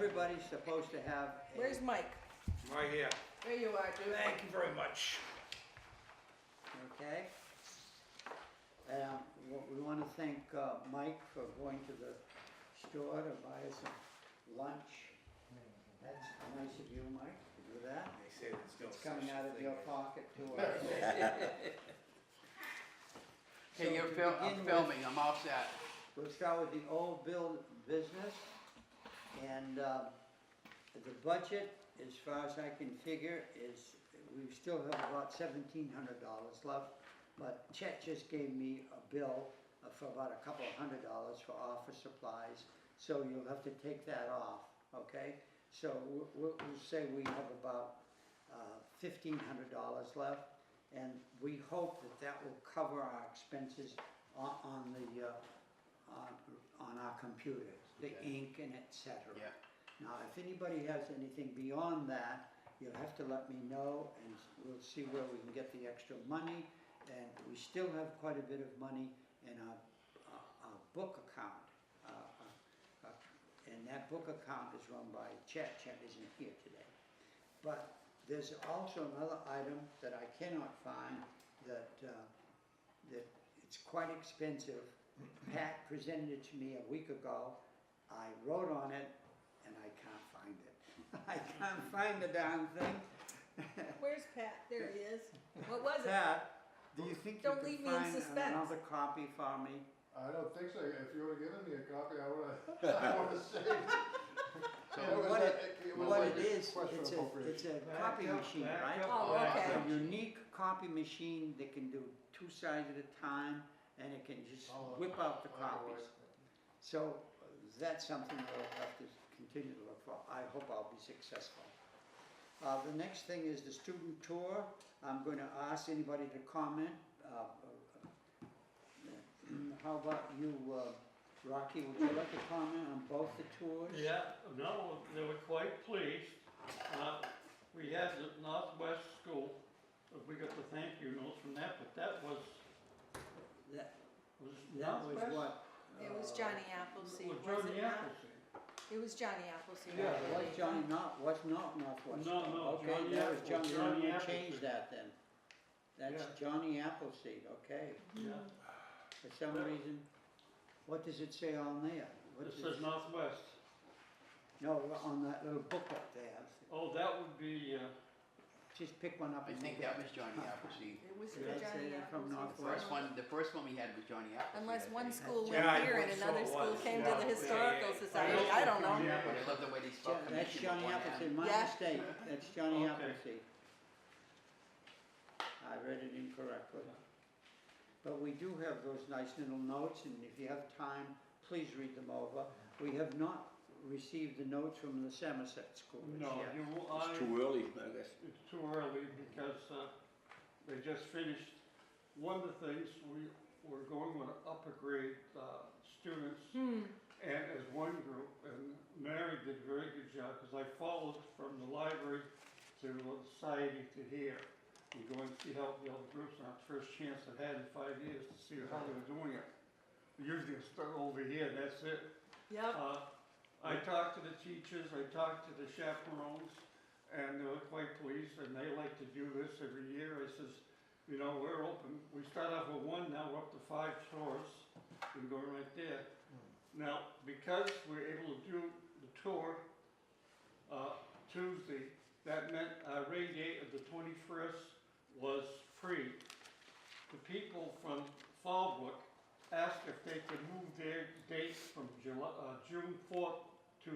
everybody's supposed to have a... Where's Mike? Right here. There you are, dude. Thank you very much. Okay. We want to thank Mike for going to the store to buy us some lunch. That's nice of you, Mike, to do that. They say there's no It's coming such out of thing your as- pocket to us. Hey, So I'm to begin with, filming, I'm all set. We'll start with the old bill business, and the budget, as far as I can figure, is, we still have about $1,700 left, but Chet just gave me a bill for about a couple of $100 for office supplies, so you'll have to take that off, okay? So we'll say we have about $1,500 left, and we hope that that will cover our expenses on our computers, the Okay. ink and et cetera. Yeah. Now, if anybody has anything beyond that, you'll have to let me know, and we'll see where we can get the extra money. And we still have quite a bit of money in our book account. And that book account is run by Chet. Chet isn't here today. But there's also another item that I cannot find that it's quite expensive. Pat presented it to me a week ago. I wrote on it, and I can't find it. I can't find the darn thing. Where's Pat? There he is. What was it? Pat, do you think you Don't could leave me in find suspense. another copy for me? I don't think so. If you would have given me a copy, I would have saved it. So It was What like- what like it is, question it's of a appropriation. copy machine, right? Oh, okay. A unique copy machine that can do 2 sides at a time, and it can just whip out the copies. So that's something we'll have to continue to look for. I hope I'll be successful. The next thing is the student tour. I'm going to ask anybody to comment. How about you, Rocky? Would you like to comment on both the tours? Yeah, no, they were quite pleased. We had the Northwest School, we got the thank you notes from that, but that was That was Northwest? what? It was Johnny Appleseed, Well, was Johnny it not? Appleseed. It was Johnny Appleseed. I Yeah, it was believe. Johnny, what's not Northwest? No, no, Okay, Johnny that was Apple- Johnny, Johnny we'll Appleseed. change that then. That's Yeah. Johnny Appleseed, okay. Yeah, For some Yeah. reason, what does it say on there? What it does says Northwest. No, on that little booklet there. Oh, that would be, Just pick one up I and think look that at was Johnny Appleseed. It was Did for I say Johnny that from Appleseed. The first one we had was Johnny Appleseed. Unless I one think. school That's went Johnny- here and Yeah, I another think so school it came was. to the Yeah, historical yeah. society, I don't know. Yeah. I love the way they spell That's commission Johnny with one Appleseed, N. my Yeah. mistake, that's Johnny Okay. Appleseed. I read it incorrectly. But we do have those nice little notes, and if you have time, please read them over. We have not received the notes from the Somerset schools no, yet. It's too early, I guess. it's too early because they just finished. One of the things, we're going with upper grade students and as one group, and Mary did a very good job because I followed from the library to the society to here. And go and see how the other groups are. First chance I've had in 5 years to see how they were doing it. Usually it's start over here, and that's it. Yep. I talked to the teachers, I talked to the chaperones, and they were quite pleased, and they like to do this every year. I says, you know, we're open. We start off with 1, now we're up to 5 tours. We can go right there. Now, because we're able to do the tour Tuesday, that meant our radiate of the 21st was free. The people from Fallbrook asked if they could move their date from June 4th to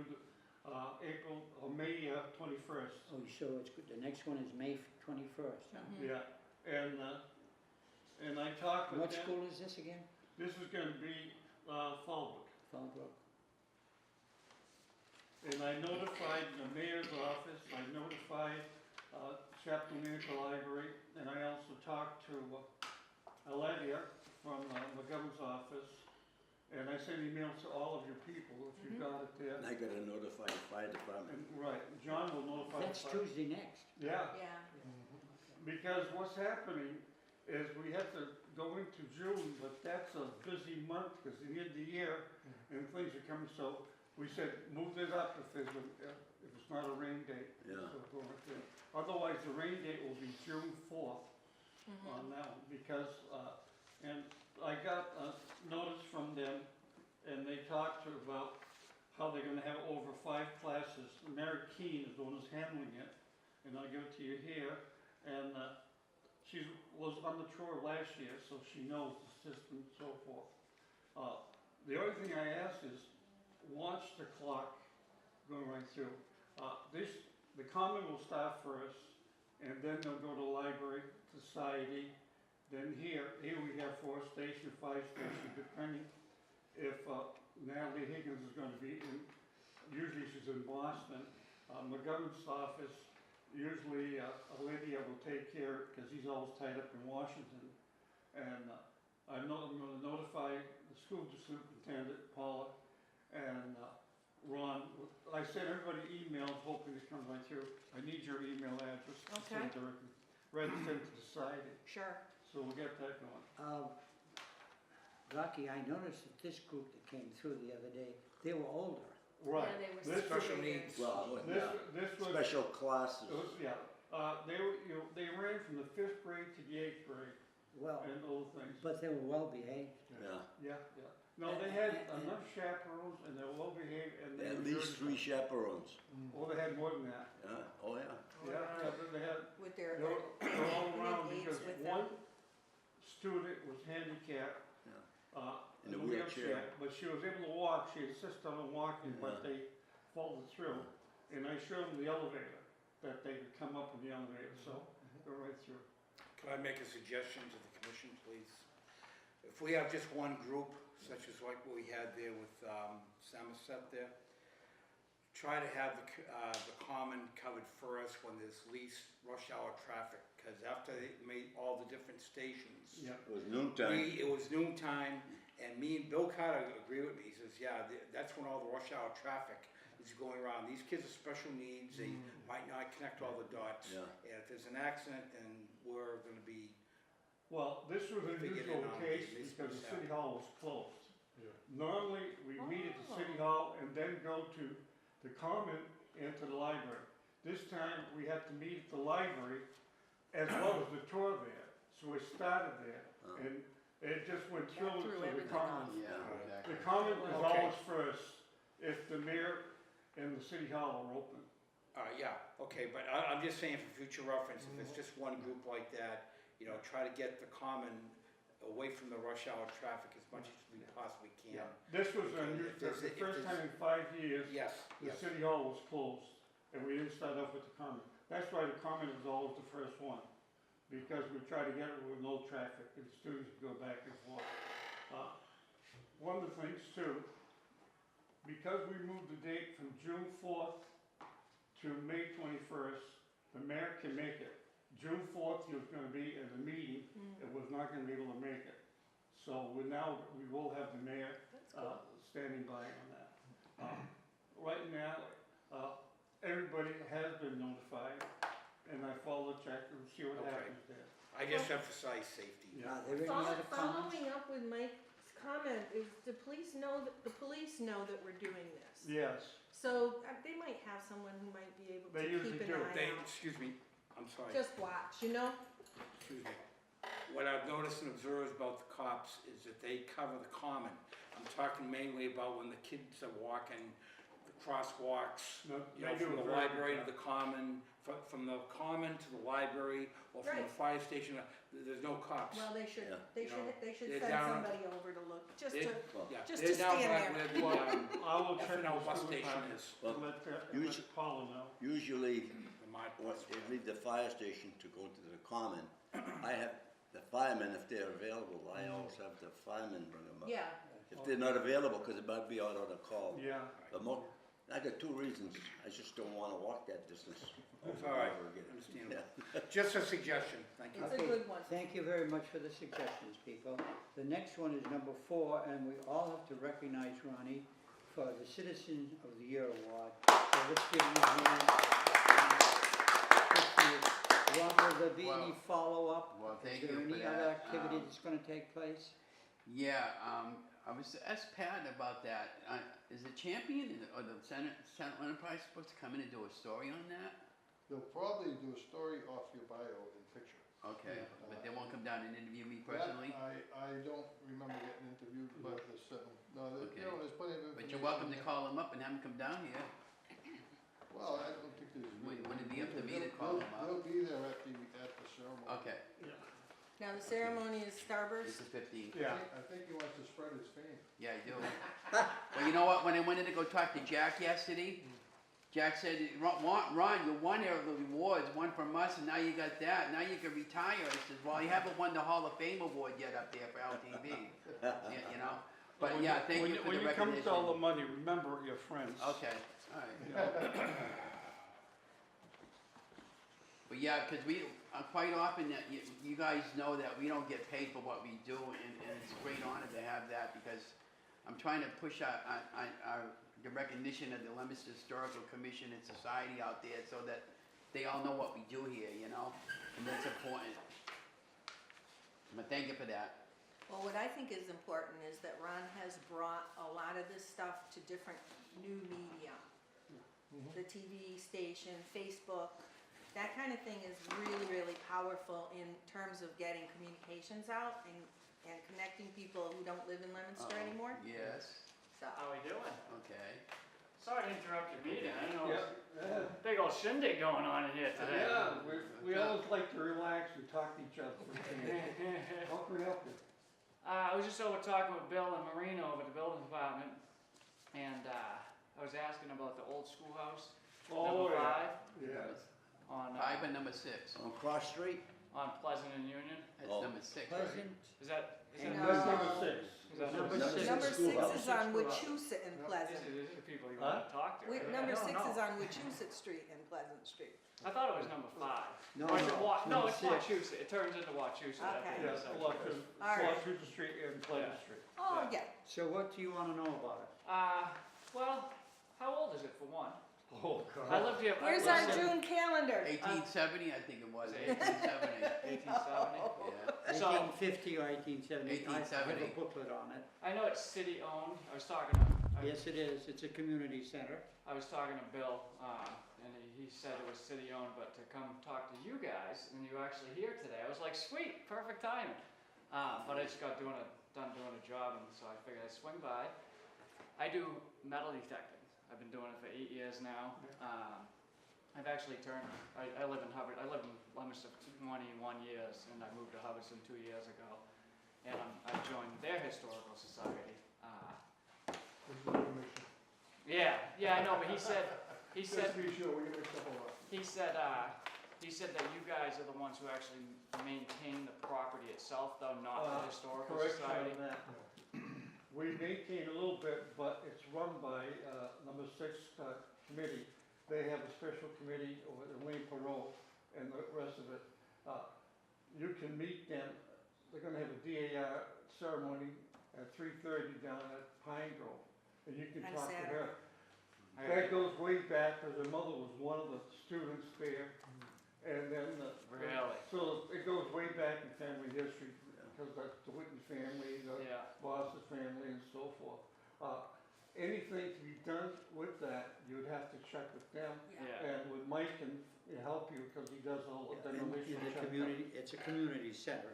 April or May 21st. Oh, so it's good, the next one is May 21st, huh? Yeah, and I talked with What them. school is this again? This is going to be Fallbrook. Fallbrook. And I notified the mayor's office, I notified Chapel Municipal Library, and I also talked to Aledia from the governor's office, and I sent emails to all of your people, if you got it there. And I gotta notify the fire department. And, right, John will notify. That's the fire- Tuesday next. Yeah, Yeah. because what's happening is we have to go into June, but that's a busy month, because the end of the year, and things are coming, so we said, move it up if it's not a rain date. Yeah. So go right there. Otherwise, the rain date will be June 4th on that one, because, and I got a notice from them, and they talked about how they're gonna have over 5 classes. Mary Keene is the one who's handling it, and I'll give it to you here, and, she was on the tour last year, so she knows the system and so forth. The only thing I ask is, watch the clock going right through. The common will start first, and then they'll go to library, society, then here we have 4 station, 5 station, depending if Natalie Higgins is gonna be in, usually she's in Boston. McGovern's office, usually a lady will take care, because he's always tied up in Washington. And I'm gonna notify the school superintendent, Paula, and Ron. I sent everybody emails hoping to come right through. I need your email address to send Okay. directly, rather than to society. Sure. So we'll get that going. Lucky, I noticed that this group that came through the other day, they were older. Right. Yeah, they were This- Special separated. needs. Well, This, yeah, this was. special classes. It was, yeah, they were, they ran from the 5th grade to the 8th grade Well, and those things. but they were well behaved. Yeah, Yeah. No, they had enough chaperones and they were well behaved and they. at least 3 chaperones. Oh, they had more than that. Yeah, oh yeah. Yeah, they had, With their, they were all around aides because with one them. student was handicapped. In a wheelchair. But she was able to walk, she insisted on walking, but Yeah. they followed through. And I showed them the elevator, that they could come up in the elevator, so go right through. Can I make a suggestion to the commission, please? If we have just one group, such as like what we had there with Samoset there, try to have the common covered first when there's least rush hour traffic, because after they made all the different stations, Yeah. It was noontime. it was noontime, and me and Bill Carter agree with me. He says, yeah, that's when all the rush hour traffic is going around. These kids are special needs, they might not connect all the dots. Yeah. And if there's an accident, then we're gonna be, Well, this was an Figured unusual in on case this because the was city hall was closed. Yeah. Normally, we meet at the city hall and then go to the common and to the library. This time, we had to meet at the library as well as the tour there. So we started there and it just went through Got to through the everything common. Yeah, exactly. The common is Okay. always first if the mayor and the city hall are open. yeah, okay, but I'm just saying for future reference, if it's just one group like that, try to get the common away from the rush hour traffic as much as we possibly can. This was Okay, unusual, if there's- the if first there's- time in 5 years. Yes, The yes. city hall was closed, and we didn't start off with the common. That's why the common is always the first one, because we try to get it with no traffic, and students go back and forth. One of the things too, because we moved the date from June 4th to May 21st, the mayor can make it. June 4th, he was gonna be at a meeting, and was not gonna be able to make it. So we will have the mayor That's cool. standing by on that. Right now, everybody has been notified, and I follow check and see what Okay. happens there. I just emphasize safety. Are there any other comments? Following up with Mike's comment, is the police know that we're doing this. Yes, So they might have someone who might be able to They usually keep an do. eye out. Excuse me, I'm sorry. Just watch, Excuse me. What I've noticed and observed about the cops is that they cover the common. I'm talking mainly about when the kids are walking, the crosswalks, no, they do from a the very library good to the common, from the common to the library, or from the Right. fire station, there's no cops. Well, they should, Yeah. they You should, know, they should they're send down- somebody over to look, just They're- to, Well, Yeah, just they're to down stand back there. where the, I will check F&L with the bus school station department is. Well, and let usually- Paula know. usually, the Mart when bus. they leave the fire station to go to the common, I have the firemen, if they're available, I always have the firemen bring them up. Yeah, If they're not available, because it might be out on a call. Yeah, But I got 2 reasons. I just don't wanna walk that distance over All and right, over again. understandable. Just a suggestion, thank you. it's a Okay, good one. Thank you very much for the suggestions, people. The next one is number 4, and we all have to recognize Ronnie for the Citizen of the Year Award. So let's give him a hand. Ron, will there be any follow-up? Well, thank Is there you for any that. other activity that's gonna take place? Yeah, I was asked Pat about that. Is the Champion or the Senate Enterprise supposed to come in and do a story on that? They'll probably do a story off your bio in picture. Okay, but they won't come down and interview me That, personally? I don't remember getting interviewed about this, no, you Okay. know, there's plenty of information. But you're welcome to there. call them up and have them come down here. Well, I don't think there's. Wouldn't really- it be up to me to call them up? They'll be there at the ceremony. Okay, Now, the ceremony is Starburst. this is 15. Yeah. I think he wants to spread his fame. Yeah, I do. Well, you know what? When I went in to go talk to Jack yesterday, Jack said, Ron, you won the awards, one from us, and now you got that. Now you can retire. I says, well, you haven't won the Hall of Fame award yet up there for LTV. You know? But When yeah, you- thank when you for When the you come recognition. to all the money, remember your friends. Okay, all right. You know? But yeah, because we, quite often, that you guys know that we don't get paid for what we do, and it's a great honor to have that, because I'm trying to push the recognition of the Leominster Historical Commission and Society out there, so that they all know what we do here, you know, and that's important. But thank you for that. Well, what I think is important is that Ron has brought a lot of this stuff to different new media. The TV station, Facebook, that kind of thing is really, really powerful in terms of getting communications out and connecting people who don't live in Leominster Uh-oh. anymore. Yes, So, How we doing? okay. Sorry to interrupt your meeting. I know Yeah, yeah. big old shindig going on in here today. Yeah, we always like to relax and talk to each other. How can we help you? I was just over talking with Bill and Marino over at the building department, and I was asking about the old schoolhouse, Oh, number yeah. 5, Yeah. on 5 and number 6. On Cross Street? on Pleasant and Union. That's Oh. number 6, right? Pleasant, Is that And No. That's number 6. is that Number number six. number 6 Schoolhouse. is on Wachusett and Pleasant. These are the people you want to talk to. right? Number No, 6 no. is on Wachusett Street and Pleasant Street. I thought it was number 5. No, Or is it no, no, it's number 6. Wachusett. It turns into Wachusett. I Okay. think Yeah, that's how it goes. Washington Street and Pleasant Street. Oh, yeah. So what do you wanna know about it? Well, how old is it for one? Oh, I God. lived here. Here's I our lived here- June calendar. 1870, I think it was, Is it 1870. 1870. Yeah. So- 1850 or 1870? I have 1870. a booklet on it. I know it's city owned. I was talking to Yes, it is, it's a community center. I was talking to Bill, and he said it was city owned, but to come talk to you guys, and you're actually here today, I was like, sweet, perfect timing. But I just got done doing a job, and so I figured I'd swing by. I do metal detecting. I've been doing it for 8 years now. I've actually I live in Hubbard. I lived in Leominster for 21 years, and I moved to Hubbardston 2 years ago. And I joined their historical society. Yeah, I know, but he said, Just to be sure, we get mixed up a lot. he said that you guys are the ones who actually maintain the property itself, though, not the historical Correction society. on that. We maintain a little bit, but it's run by number 6 committee. They have a special committee over Elaine Perot and the rest of it. You can meet them. They're gonna have a DAR ceremony at 3:30 down at Pine Grove, and you can On talk to Saturday. her. That goes way back, because her mother was one of the students there, and then Really? so it goes way back in family history, because that's the Whitten family, the Yeah. Boston family, and so forth. Anything to be done with that, you'd have to check with them, Yeah. and with Mike can help you, because he does all the In demolition the check. community, it's a community center.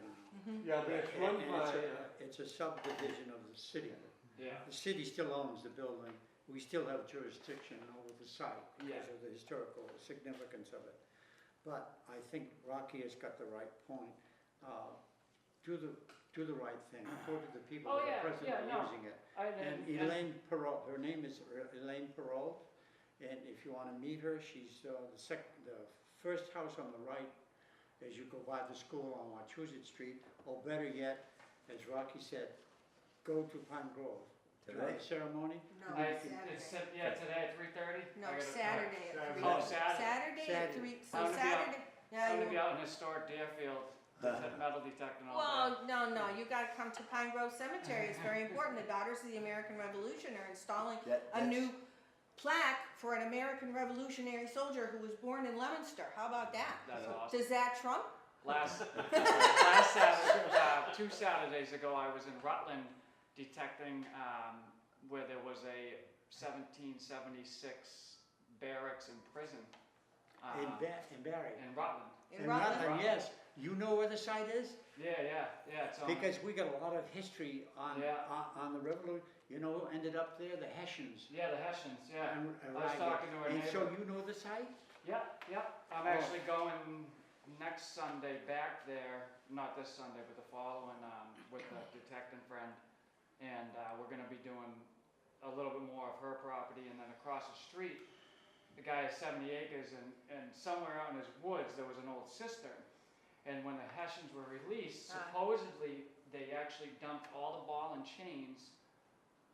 Yeah, but it's run And by, it's a subdivision of the city. Yeah. The city still owns the building, we still have jurisdiction over the site Yeah. because of the historical significance of it. But I think Rocky has got the right point. Do the right thing, go to the people Oh, that yeah, are presently yeah, no. using it. And And Elaine Perot, her name is Elaine Perot, and if you wanna meet her, she's the first house on the right as you go by the school on Wachusett Street, or better yet, as Rocky said, go to Pine Grove. During the ceremony, No, today at 3:30? No, Saturday at 3. Oh, Saturday. Saturday at Saturday. 3, I'm so gonna be out- Saturday, I'm yeah, gonna be you, out in historic Deerfield, at metal detecting all day. well, no, you gotta come to Pine Grove Cemetery, it's very important. The Daughters of the American Revolution are installing a new plaque for an American Revolutionary soldier who was born in Leominster. How about that? That's awesome. Does that trump? Last Saturday, 2 Saturdays ago, I was in Rutland detecting, where there was a 1776 barracks and prison. In Barry. In Rutland. In Rutland? Yes, you know where the site is? Yeah, it's on. Because we got a lot of history on, Yeah. on the Revolution, you know, ended up there, the Hessians. Yeah, the Hessians, yeah. And- I was talking to a And so neighbor. you know the site? Yeah. I'm Oh. actually going next Sunday back there, not this Sunday, but the following, with a detecting friend. And, we're gonna be doing a little bit more of her property, and then across the street, the guy has 70 acres, and somewhere out in his woods, there was an old cistern. And when the Hessians were released, supposedly, they actually dumped all the ball and chains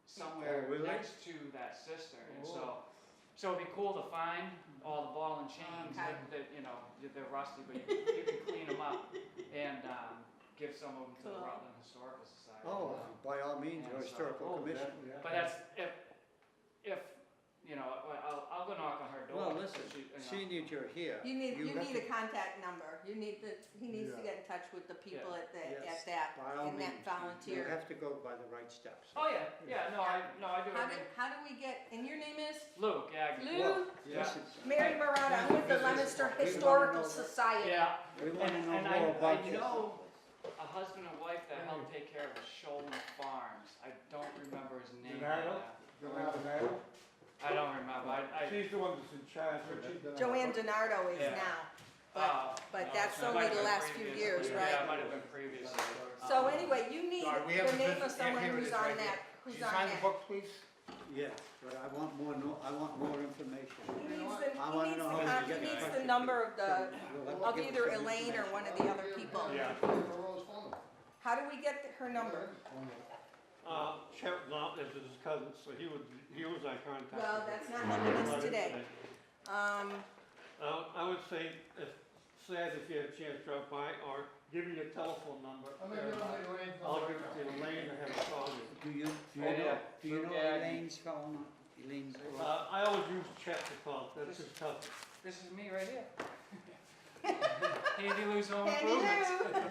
somewhere Oh, really? next to that cistern. And so it'd be cool to find all the ball and chains Okay. that, you know, they're rusty, but you can clean them up and give some of them to the Cool. Rutland Historical Society. Oh, by all means, Yeah, or so- historical commission. But that's, if, you know, I'll go knock on her door. Well, listen, She, you know. seeing that you're here. You need have a contact number. He needs to get in touch with the people Yeah. Yes, at that, by all in that means. You volunteer. have to go by the right steps. Oh, yeah, no, I do How it. do we get, and your name is? Luke, yeah. Lou? Yeah. Listen, Mary Murata, I'm with the Leominster We wanna Historical know- Society. Yeah, we want to know and more about I this. know a husband and wife that helped take care of the Shoalen Farms. I don't remember his name. Donato? Donato? I don't remember. She's the one that's in charge of it. Joanne DiNardo is Yeah. now. Oh, But no, that's it only might have the been last few previously. years, Yeah, right? it might have been previously. So anyway, you need Sorry, we the have a name visit- of someone here it who's is on right that, here. who's Can you on sign the that. book, please? Yes, but I want more information. He needs I wanna know how to get in touch the with number you. of the, We'll have to of give either some Elaine or information. one of the other people. Yeah. How do we get her number? Sheriff Knott is his cousin, so he was our contact. Well, that's not helping us today. I would say, sad if you had a chance to drop by, or give me your telephone number. I'm gonna give him the Elaine's I'll number give right it to Elaine and have her call you. Do you Oh, yeah. know Yeah. Elaine's phone? Elaine's phone? I always use Chet to call, that's his cousin. This is me right here. Handy Lou's Home Handy Improvements. Lou,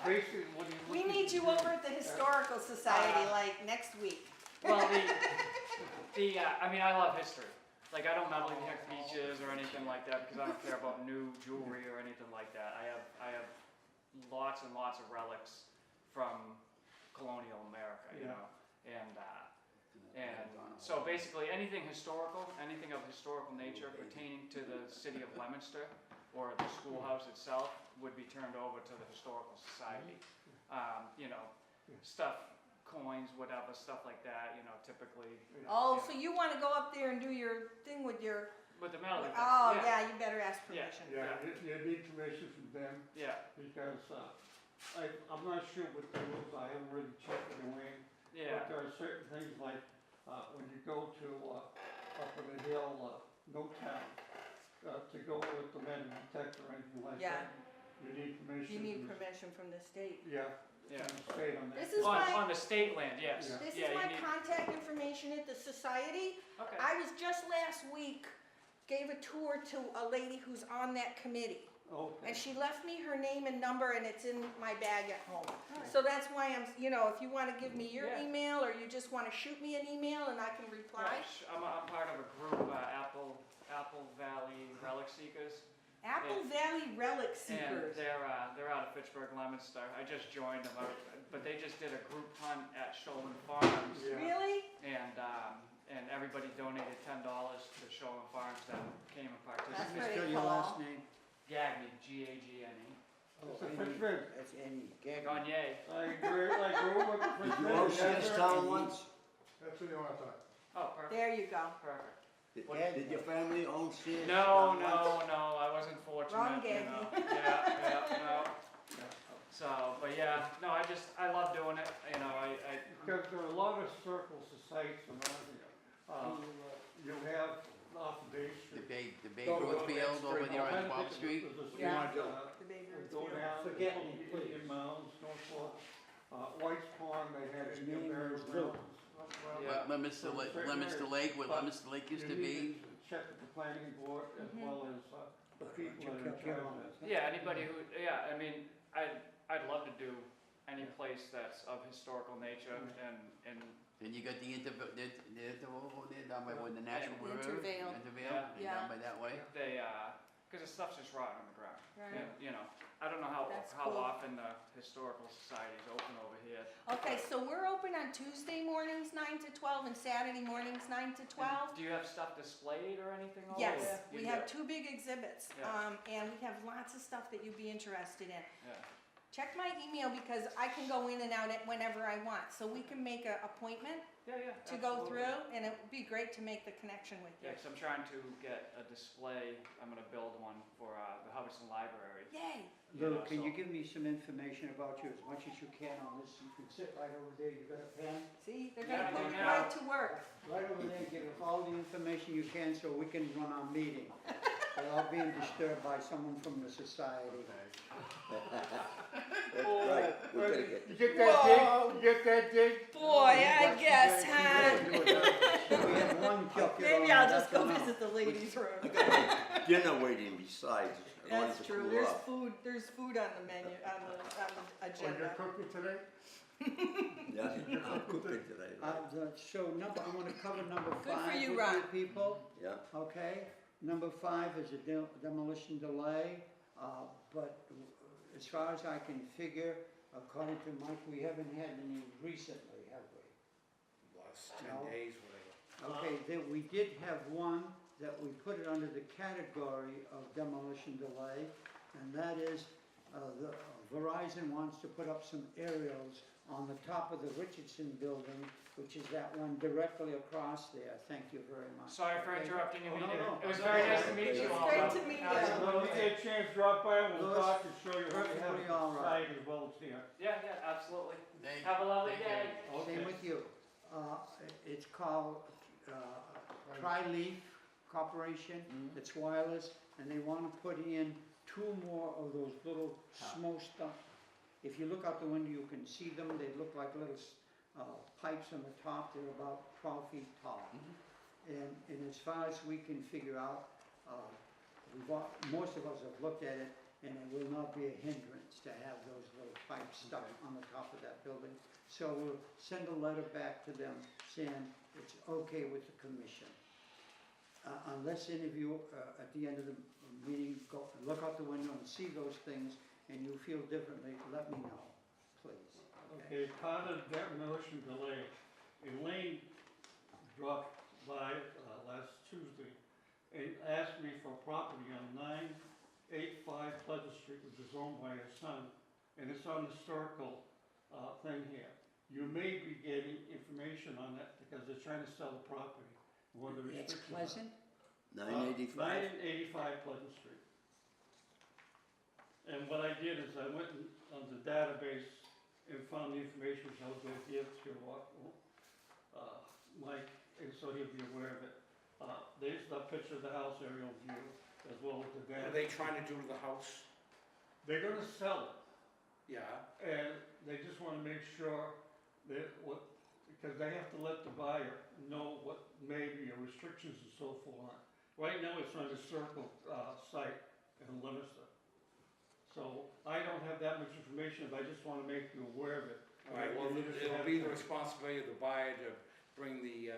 Basically, what do you? we need you over at the Historical Society like next week. Well, I mean, I love history. Like, I don't metal detect beaches or anything like that because I don't care about new jewelry or anything like that. I have lots and lots of relics from colonial America, you Yeah. know, and so basically anything historical, anything of historical nature pertaining to the city of Leominster or the schoolhouse itself would be turned over to the Historical Society. You know, stuff, coins, whatever, stuff like that, you know, typically. Oh, you so know, you wanna go up there and do your thing with your, with the metal detector. oh, yeah, you better ask Yeah. permission. Yeah, you need permission from them, Yeah, because, I'm not sure what the rules are, I haven't really checked it away. yeah, But there are certain things like, when you go to, up on the hill, no town, to go with the metal detector or anything like Yeah. that, you need permission. You need from the- permission from the state. Yeah, yeah. from the state on that. This is On, my- on the state land, yes. Yeah. This Yeah, is you my need- contact information at the society. Okay. I was just last week, gave a tour to a lady who's on that committee. Okay. And she left me her name and number and it's in my bag at home. So that's why I'm, you know, if you wanna give me your Yeah. email or you just wanna shoot me an email and I can reply. I'm part of a group, Apple Valley Relic Seekers. Apple Valley Relic And Seekers. they're out of Fitchburg, Leominster. I just joined them, but they just did a group hunt at Shoalen Farms. Yeah. Really? And everybody donated $10 to Shoalen Farms that came and That's participated. pretty Spell your cool. last name? Gagne, G-A-G-N-E. It's a Fitchburg. That's Annie Gagnon. Gagne. I grew up in Did you Fitchburg. all see this town once? That's who you wanna talk. Oh, perfect, There you go. perfect. Did your family own Sears? No, down once? I wasn't fortunate. Wrong you Gagne. know. Yeah, no. So, but yeah, no, I love doing it, you know, Because there are a lot of circle societies around here. You have off of Bay The Street. Babe Ruth field over there on 12th Street. There's a Yeah. street, The Babe Ruth go Field. down, Forget me, Indian please. Mounds, Norfolk, White's Pond, they had His Indian name burial was Lou. grounds. Yeah. Leominster Lake, where Leominster Lake used to You need be. to check with the planning board as Mhm. well as the people that are in charge of that. yeah, anybody who, yeah, I mean, I'd love to do any place that's of historical nature and Then you got the interval there down by where the National The River. Intervale. Intervale, Yeah. down by that way. they, cause the stuff's just rotting on the ground. Right. And, you know, I don't know how That's cool. often the historical society is open over here. Okay, so we're open on Tuesday mornings 9 to 12 and Saturday mornings 9 to 12. Do you have stuff displayed or anything over Yes, there? we You have do? 2 big exhibits, Yeah. and we have lots of stuff that you'd be interested in. Yeah. Check my email because I can go in and out at whenever I want, so we can make an appointment Yeah, to go absolutely. through, and it would be great to make the connection with you. Yeah, 'cause I'm trying to get a display, I'm gonna build one for, the Hubbardston Library. Yay! Lou, know, can you so- give me some information about you as much as you can on this? You can sit right over there, you got a pen? See, they're Yeah, gonna put you yeah. right to work. Right over there, give us all the information you can so we can run our meeting without being disturbed by someone from the society. That's right, we're gonna get this. Get that dig, get that dig? Boy, I guess, We huh? have one calculator. Maybe I'll just go visit the ladies' room. Dinner waiting besides. as long as That's it true, cool there's off. food on the menu, on the Oh, agenda. you're cooking today? Yeah, I'm cooking today. So I want to cover number Good for 5 you, with Ron. you people. Yeah, Okay, number 5 is a demolition delay, but as far as I can figure, according to Mike, we haven't had any recently, have we? Last No. 10 days, whatever. Okay, then we did have one that we put it under the category of demolition delay, and that is, the Verizon wants to put up some aerials on the top of the Richardson building, which is that one directly across there. Thank you very much. Sorry for Okay? interrupting your Oh, no, meeting. no. It was very nice to meet It's you all. great to meet you. When Absolutely. you get a chance, drop by and we'll Louis, talk and show you what we have perfectly all at the right. site as well as here. Yeah, absolutely. Thank- Have a lovely thank you. day. Okay. Same with you. It's called Tri-Leaf Corporation, it's wireless, and they want to put in 2 more of those little smoke stuff. If you look out the window, you can see them, they look like little pipes on the top, they're about 12 feet tall. And as far as we can figure out, most of us have looked at it, and it will not be a hindrance to have those little pipes stuck on the top of that building. So we'll send a letter back to them saying it's okay with the commission. Unless any of you, at the end of the meeting, go, look out the window and see those things, and you feel differently, let me know, please. Okay, part of that demolition delay, Elaine dropped by last Tuesday and asked me for property on 985 Pleasant Street, which is owned by her son, and it's on the historical thing here. You may be getting information on that because they're trying to sell the property. One of the It's restrictions are- Pleasant? 985. 985 Pleasant Street. And what I did is I went on the database and found the information, which I was going to give to Mike, and so he'll be aware of it. There's the picture of the house aerial view, as well as the What are database. they trying to do to the house? They're gonna sell it, Yeah, and they just wanna make sure that because they have to let the buyer know what may be restrictions and so forth. Right now, it's on the circle site in Leominster. So I don't have that much information, but I just wanna make you aware of it. all right, well, it'll be the responsibility of the buyer to bring the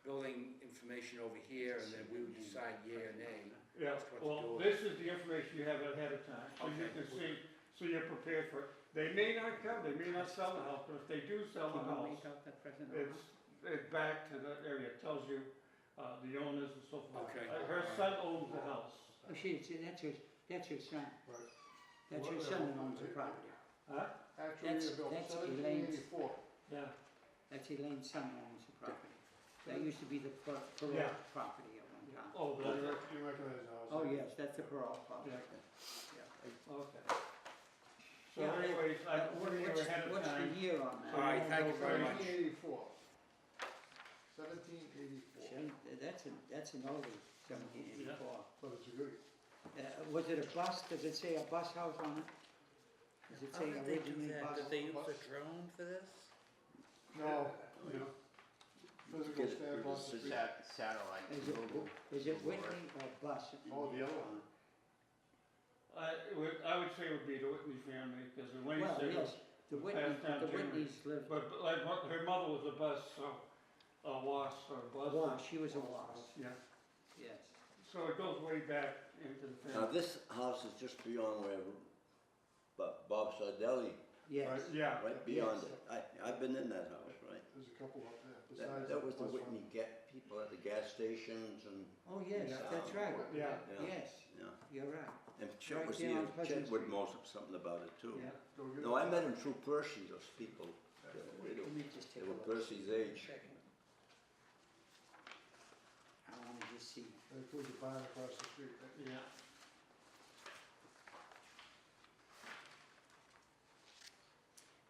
building information over here, and then we would decide yea or nay. Yeah, That's what to well, do. this is the information you have ahead of time, so you Okay. can see, so you're prepared for it. They may not come, they may not sell the house, but if they do sell the Can you house, make out that present? it's back to the area, it tells you, the owners and so forth. Okay. Her son owns the house. Oh, that's your son. Right. That's your son that owns the property. Huh? Actually, That's- it's built that's 1784. Elaine. Yeah. That's Elaine's son that owns the property. That used to be the Perot Yeah. property at one time. Oh, Oh, that's, you recognize the house? Oh, yes, that's the Perot property. yeah, okay. So Yeah, anyways, I'm warning you ahead of What's the time. year on that? All right, thank you very much. 1784. 1784. That's an oldie, 1784. But it's a goodie. Was it a bus, does it say a bus house on it? Does it say originally bus? Did they use a drone for this? No, no. Physical Get it stamp through on the the street. Satellite. Is it Whitney or bus? Oh, the other one. I would say it would be the Whitney family, because Elaine Well, said yes, The Passed down The generation. Whitneys lived, But like, her mother was a bus, so, a was, or bus. she was a loss, Yeah, yes. so it goes way back into the Now, family. this house is just beyond where, Bob Sardelli, Yes, Right, yeah. right beyond Yes. it. I've been in that house, right? There's a couple up there, That, besides. that was the bus Whitney get people at the gas stations and, oh, yes, Yeah. that's right, Yeah, yeah, yes, yeah. you're right. And Chet Right was there here, on Pleasant Chet would Street. know something about it too. yeah. No, I met him through Percy, those people. Let me just They take a were look. Percy's age. I wanna just see, They include the barn across the street, right? Yeah.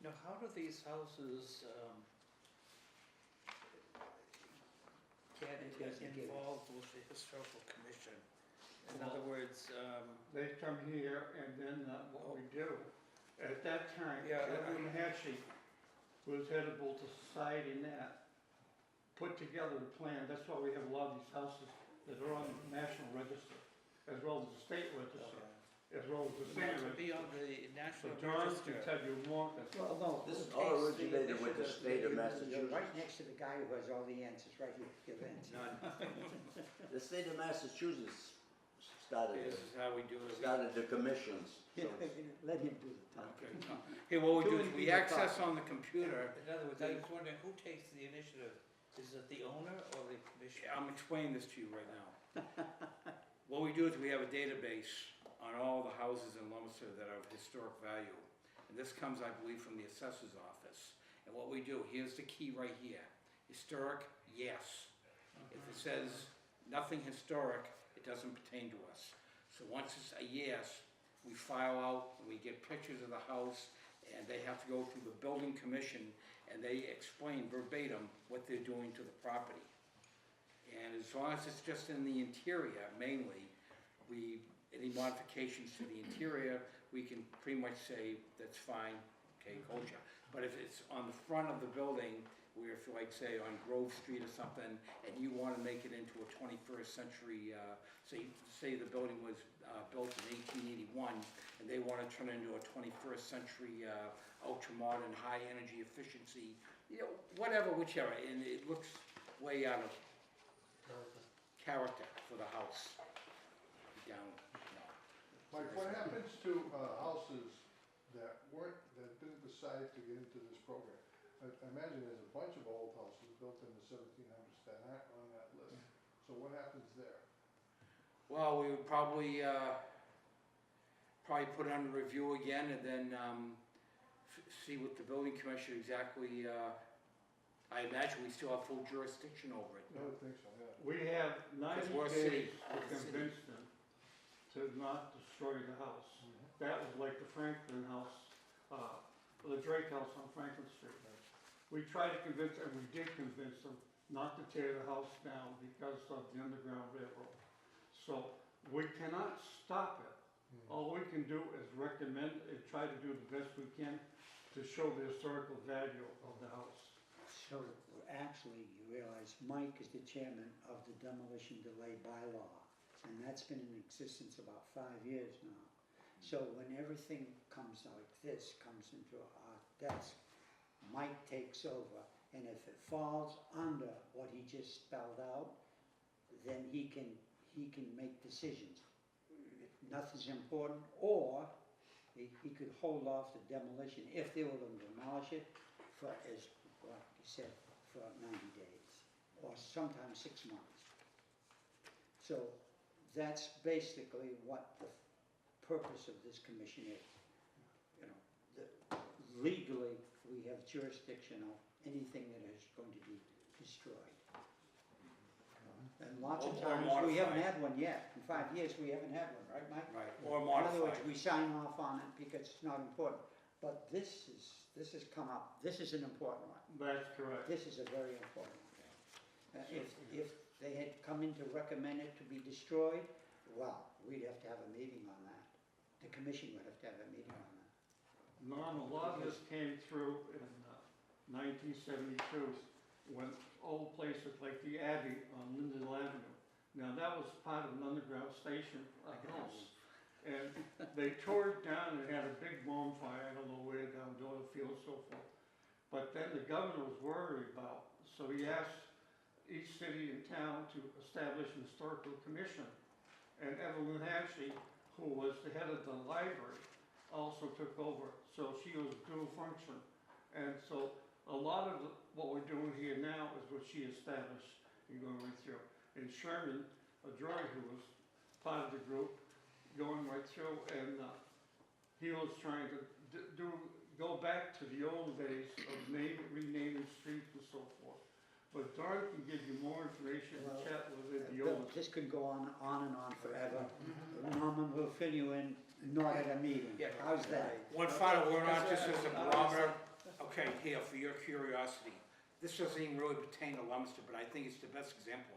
Now, how do these houses, get doesn't give- involved with the historical commission? In other words, They come here and then what we do, at that time, Yeah, Edwin Hatchie was head of both the society and that, put together a plan, that's why we have a lot of these houses that are on the national register, as well as the state register, as well as the city to be register. on the So national John register. can tell you more, 'cause well, no. This who all takes the originated with the initiative? state of You're Massachusetts. right next to the guy who has all the answers, right here, give answers. The state of Massachusetts started, This is how we do it. started the commissions. So Let him do the talking. Okay. Here, what we Too do is many we people access talk. on the computer. In other words, I was wondering, who takes the initiative? Is it the owner or the commission? I'm explaining this to you right now. What we do is we have a database on all the houses in Leominster that are of historic value. And this comes, I believe, from the assessor's office. And what we do, here's the key right here. Historic, yes. If it says nothing historic, it doesn't pertain to us. So once it's a yes, we file out, and we get pictures of the house, and they have to go through the building commission, and they explain verbatim what they're doing to the property. And as long as it's just in the interior mainly, any modifications to the interior, we can pretty much say, that's fine, okay, kosher. But if it's on the front of the building, where if like say on Grove Street or something, and you wanna make it into a 21st century, say the building was built in 1881, and they wanna turn it into a 21st century ultra-modern, high energy efficiency, whatever, whichever, and it looks way out of character for the house. Down, no. Mike, what happens to houses that didn't decide to get into this program? I imagine there's a bunch of old houses built in the 1700s that aren't on that list. So what happens there? Well, we would probably put it under review again and then see what the building commissioner exactly, I imagine we still have full jurisdiction over it. I would think so, yeah. we have 90 we're a days city. to convince them to not destroy the house. That was like the Franklin house, the Drake house on Franklin Street. We tried to convince, and we did convince them not to tear the house down because of the Underground Railroad. So we cannot stop it. All we can do is recommend and try to do the best we can to show the historical value of the house. So, actually, you realize Mike is the chairman of the demolition delay bylaw, and that's been in existence about 5 years now. So when everything comes like this, comes into our desk, Mike takes over, and if it falls under what he just spelled out, then he can make decisions. Nothing's important, or he could hold off the demolition if they were going to demolish it for, as like you said, for 90 days, or sometimes 6 months. So that's basically what the purpose of this commission is. You know, legally, we have jurisdiction of anything that is going to be destroyed. And lots of Or times, we haven't modified. had one yet. In 5 years, we haven't had one, right, Mike? Right, or In other words, modified. we sign off on it because it's not important. But this has come up, this is an important one. That's correct. This is a very important one. If they had come in to recommend it to be destroyed, well, we'd have to have a meeting on that. The commission would have to have a meeting on that. Norm, a lot of this came through in 1972 when old places like the Abbey on Lyndon Avenue. Now that was part of an underground station house. And they tore it down and had a big bonfire, I don't know where, down Field and so forth. But then the governor was worried about, so he asked each city and town to establish an historical commission. And Evelyn Hampshire, who was the head of the library, also took over, so she was dual function. And so a lot of what we're doing here now is what she established and going right through. And Sherman, Joy, who was part of the group, going right through, and he was trying to go back to the old days of renaming streets and so forth. But Don can give you more information and chat with it, the Bill, old. this could go on and on forever. Norman will fill you in, not at a meeting. Yeah. How's that? One final word on just as a barometer. Okay, here, for your curiosity, this doesn't even really pertain to Leominster, but I think it's the best example.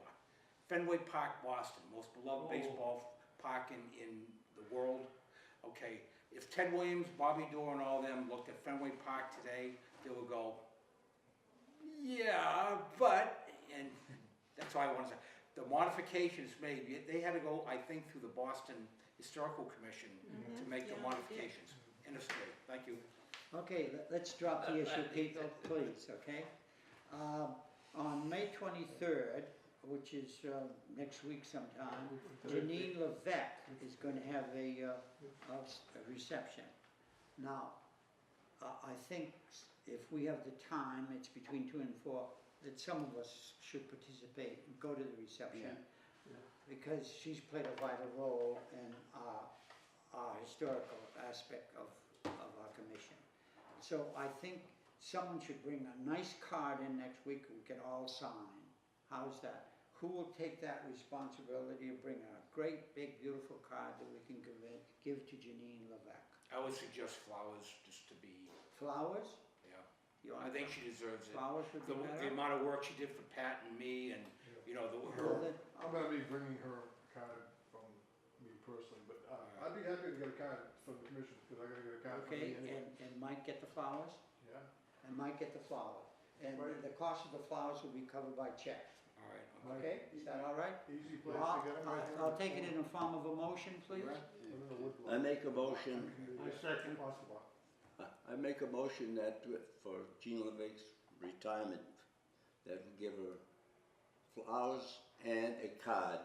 Fenway Park, Boston, most beloved baseball park in the world. Okay, if Ted Williams, Bobby Doerr, and all them looked at Fenway Park today, they would go, yeah, but, and that's all I want to say. The modifications made, they had to go, I think, through the Boston Historical Commission to make the Yeah, they did. modifications. End of story. Thank you. Okay, let's drop the issue, people, please, okay? On May 23rd, which is next week sometime, Janine Levesque is going to have a reception. Now, I think if we have the time, it's between 2 and 4, that some of us should participate and go to the reception. Because she's played a vital role in our historical aspect of our commission. So I think someone should bring a nice card in next week we can all sign. How's that? Who will take that responsibility of bring a great, big, beautiful card that we can give to Janine Levesque? I would suggest flowers just to be, Flowers? yeah. You I want think she deserves it. flowers would be The better? amount of work she did for Pat and me and, you know, Well, her, then, I'm gonna be bringing her a card from me personally, but I'd be happy to get a card from the commission, because I gotta get a card from okay, me anyway. and Mike get the flowers? Yeah, And Mike get the flowers. And Right. the cost of the flowers will be covered by check. all right. Okay, is that all right? easy place to get them right here. I'll take it in the form of a motion, please. Put in a wood block. I make a motion, I second. Possible. I make a motion that for Jean Levesque's retirement, that we give her flowers and a card,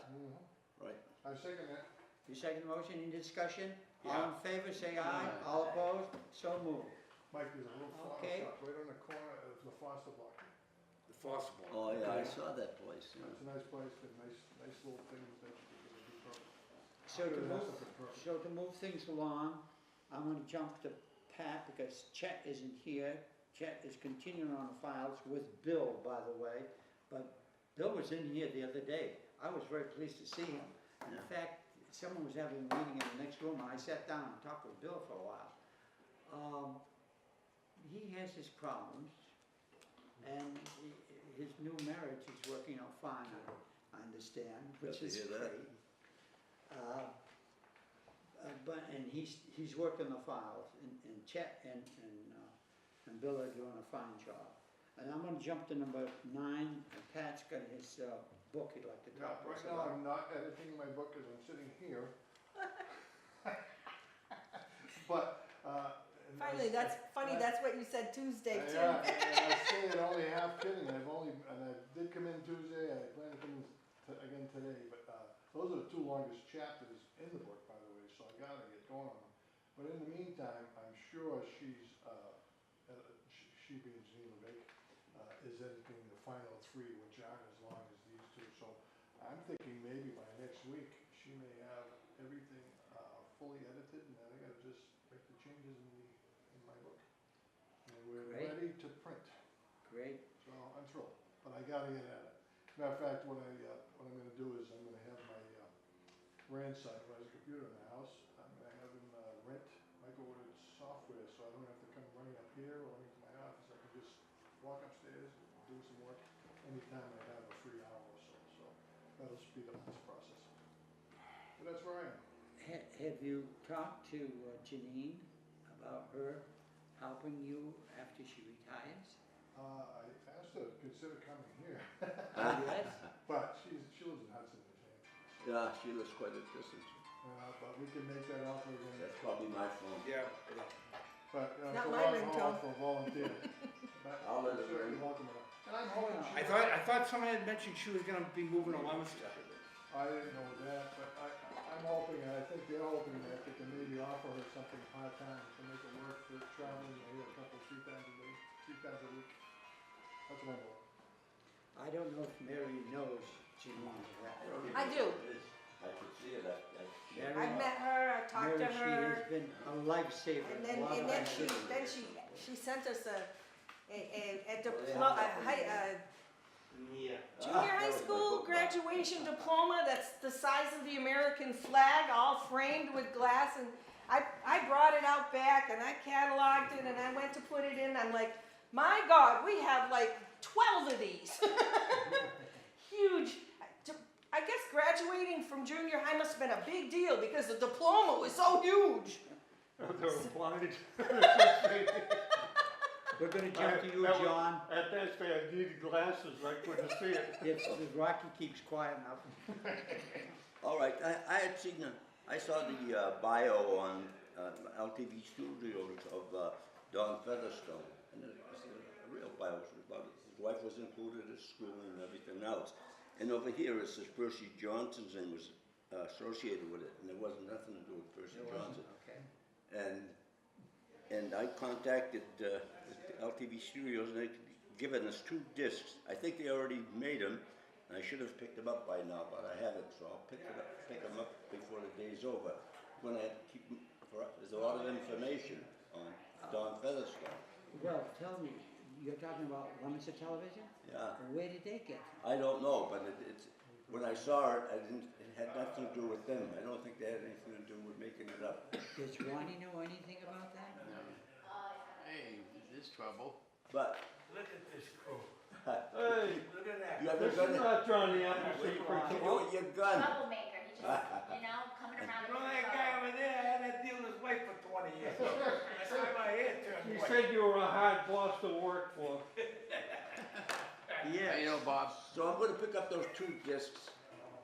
right? I second that. You second motion, any discussion? Yeah. All in favor, say aye. Aye. All opposed? So moved. Mike, there's a little flower Okay. shop right on the corner of the Foster block. The Foster Block. Oh, yeah, I saw that place, yeah. It's a nice place, with nice little things that you can do perfect. So to That's move, something perfect. so to move things along, I'm gonna jump to Pat because Chet isn't here. Chet is continuing on the files with Bill, by the way. But Bill was in here the other day. I was very pleased to see him. And in fact, someone was having a meeting in the next room and I sat down and talked with Bill for a while. He has his problems and his new marriage is working out fine, I understand, which Glad to is hear that. great. And he's working the files, and Chet and Bill are doing a fine job. And I'm gonna jump to number 9, and Pat's got his book he'd like to Yeah, talk to us right now about. I'm not editing my book as I'm sitting here. But, and I- Finally, that's funny, that's what you said Tuesday too. Yeah, and I say it only half kidding, and I did come in Tuesday, I plan to come in again today, but, those are the 2 longest chapters in the book, by the way, so I gotta get going on them. But in the meantime, I'm sure she's, she being Janine Levesque, is editing the final 3, which aren't as long as these 2, so I'm thinking maybe by next week, she may have everything, fully edited, and then I gotta just make the changes in my book. And we're Great. ready to print, Great. so I'm thrilled, but I gotta get at it. Matter of fact, what I'm gonna do is I'm gonna have my grandson, who has a computer in the house, I'm gonna have him rent microwave software, so I don't have to come running up here or into my office. I can just walk upstairs and do some work anytime I have a free hour or so, so that'll speed up this process. But that's where I am. Have you talked to Janine about her helping you after she retires? I asked her to consider coming here, Yes? but she lives in Hudson, New Hampshire. Yeah, she lives quite a distance. But we can make that offer again. That's probably my phone. Yeah. But, Not so my Ron ringtone. Hall for volunteer. But I'll let her certainly ring. welcome her. And I'm hoping she. I thought someone had mentioned she was gonna be moving to Leominster. I didn't know that, but I'm hoping, and I think they're hoping that they can maybe offer her something part-time to make it work for traveling here a couple, 3 times a week. That's one more. I don't know if Mary knows Janine. I do. I could see it. I met her, I talked to Mary, she her, has been a lifesaver. and in a lot of then activities. she sent us a Yeah. junior high school graduation diploma that's the size of the American flag, all framed with glass, and I brought it out back and I cataloged it and I went to put it in. I'm like, my God, we have like 12 of these. Huge. I guess graduating from junior high must have been a big deal because the diploma was so huge. They were blind. We're gonna jump to you, That was- John, At that stage, I needed glasses, I couldn't see it. if Rocky keeps quiet enough. All right, I had seen, I saw the bio on LTV Studios of Don Featherstone. And it's a real bio, about his wife was included at school and everything else. And over here it says Percy Johnson's name was associated with it, and there wasn't nothing to do with Percy Johnson. Okay. And I contacted LTV Studios, and they'd given us 2 discs. I think they already made them, and I should have picked them up by now, but I haven't, so I'll pick them up before the day's over. I'm gonna have to keep 'em there's a lot of information on Don Featherstone. Well, tell me, you're talking about Leominster Television? Yeah, Where did they get it? I don't know, but it's when I saw it, it had nothing to do with them. I don't think they had anything to do with making it up. Does Ronnie know anything about that? Hey, there's trouble. But Look at this crew. Hey, Look at that. you have this a gun. is not Johnny Appleseed What for you do with your gun? Troublemaker, he just, coming around You to know get that in guy trouble. over there, I had that deal with his wife for 20 years. That's why my hair turned You white. said you were a hard boss to work for. How you know, Bob? So I'm gonna pick up those 2 discs,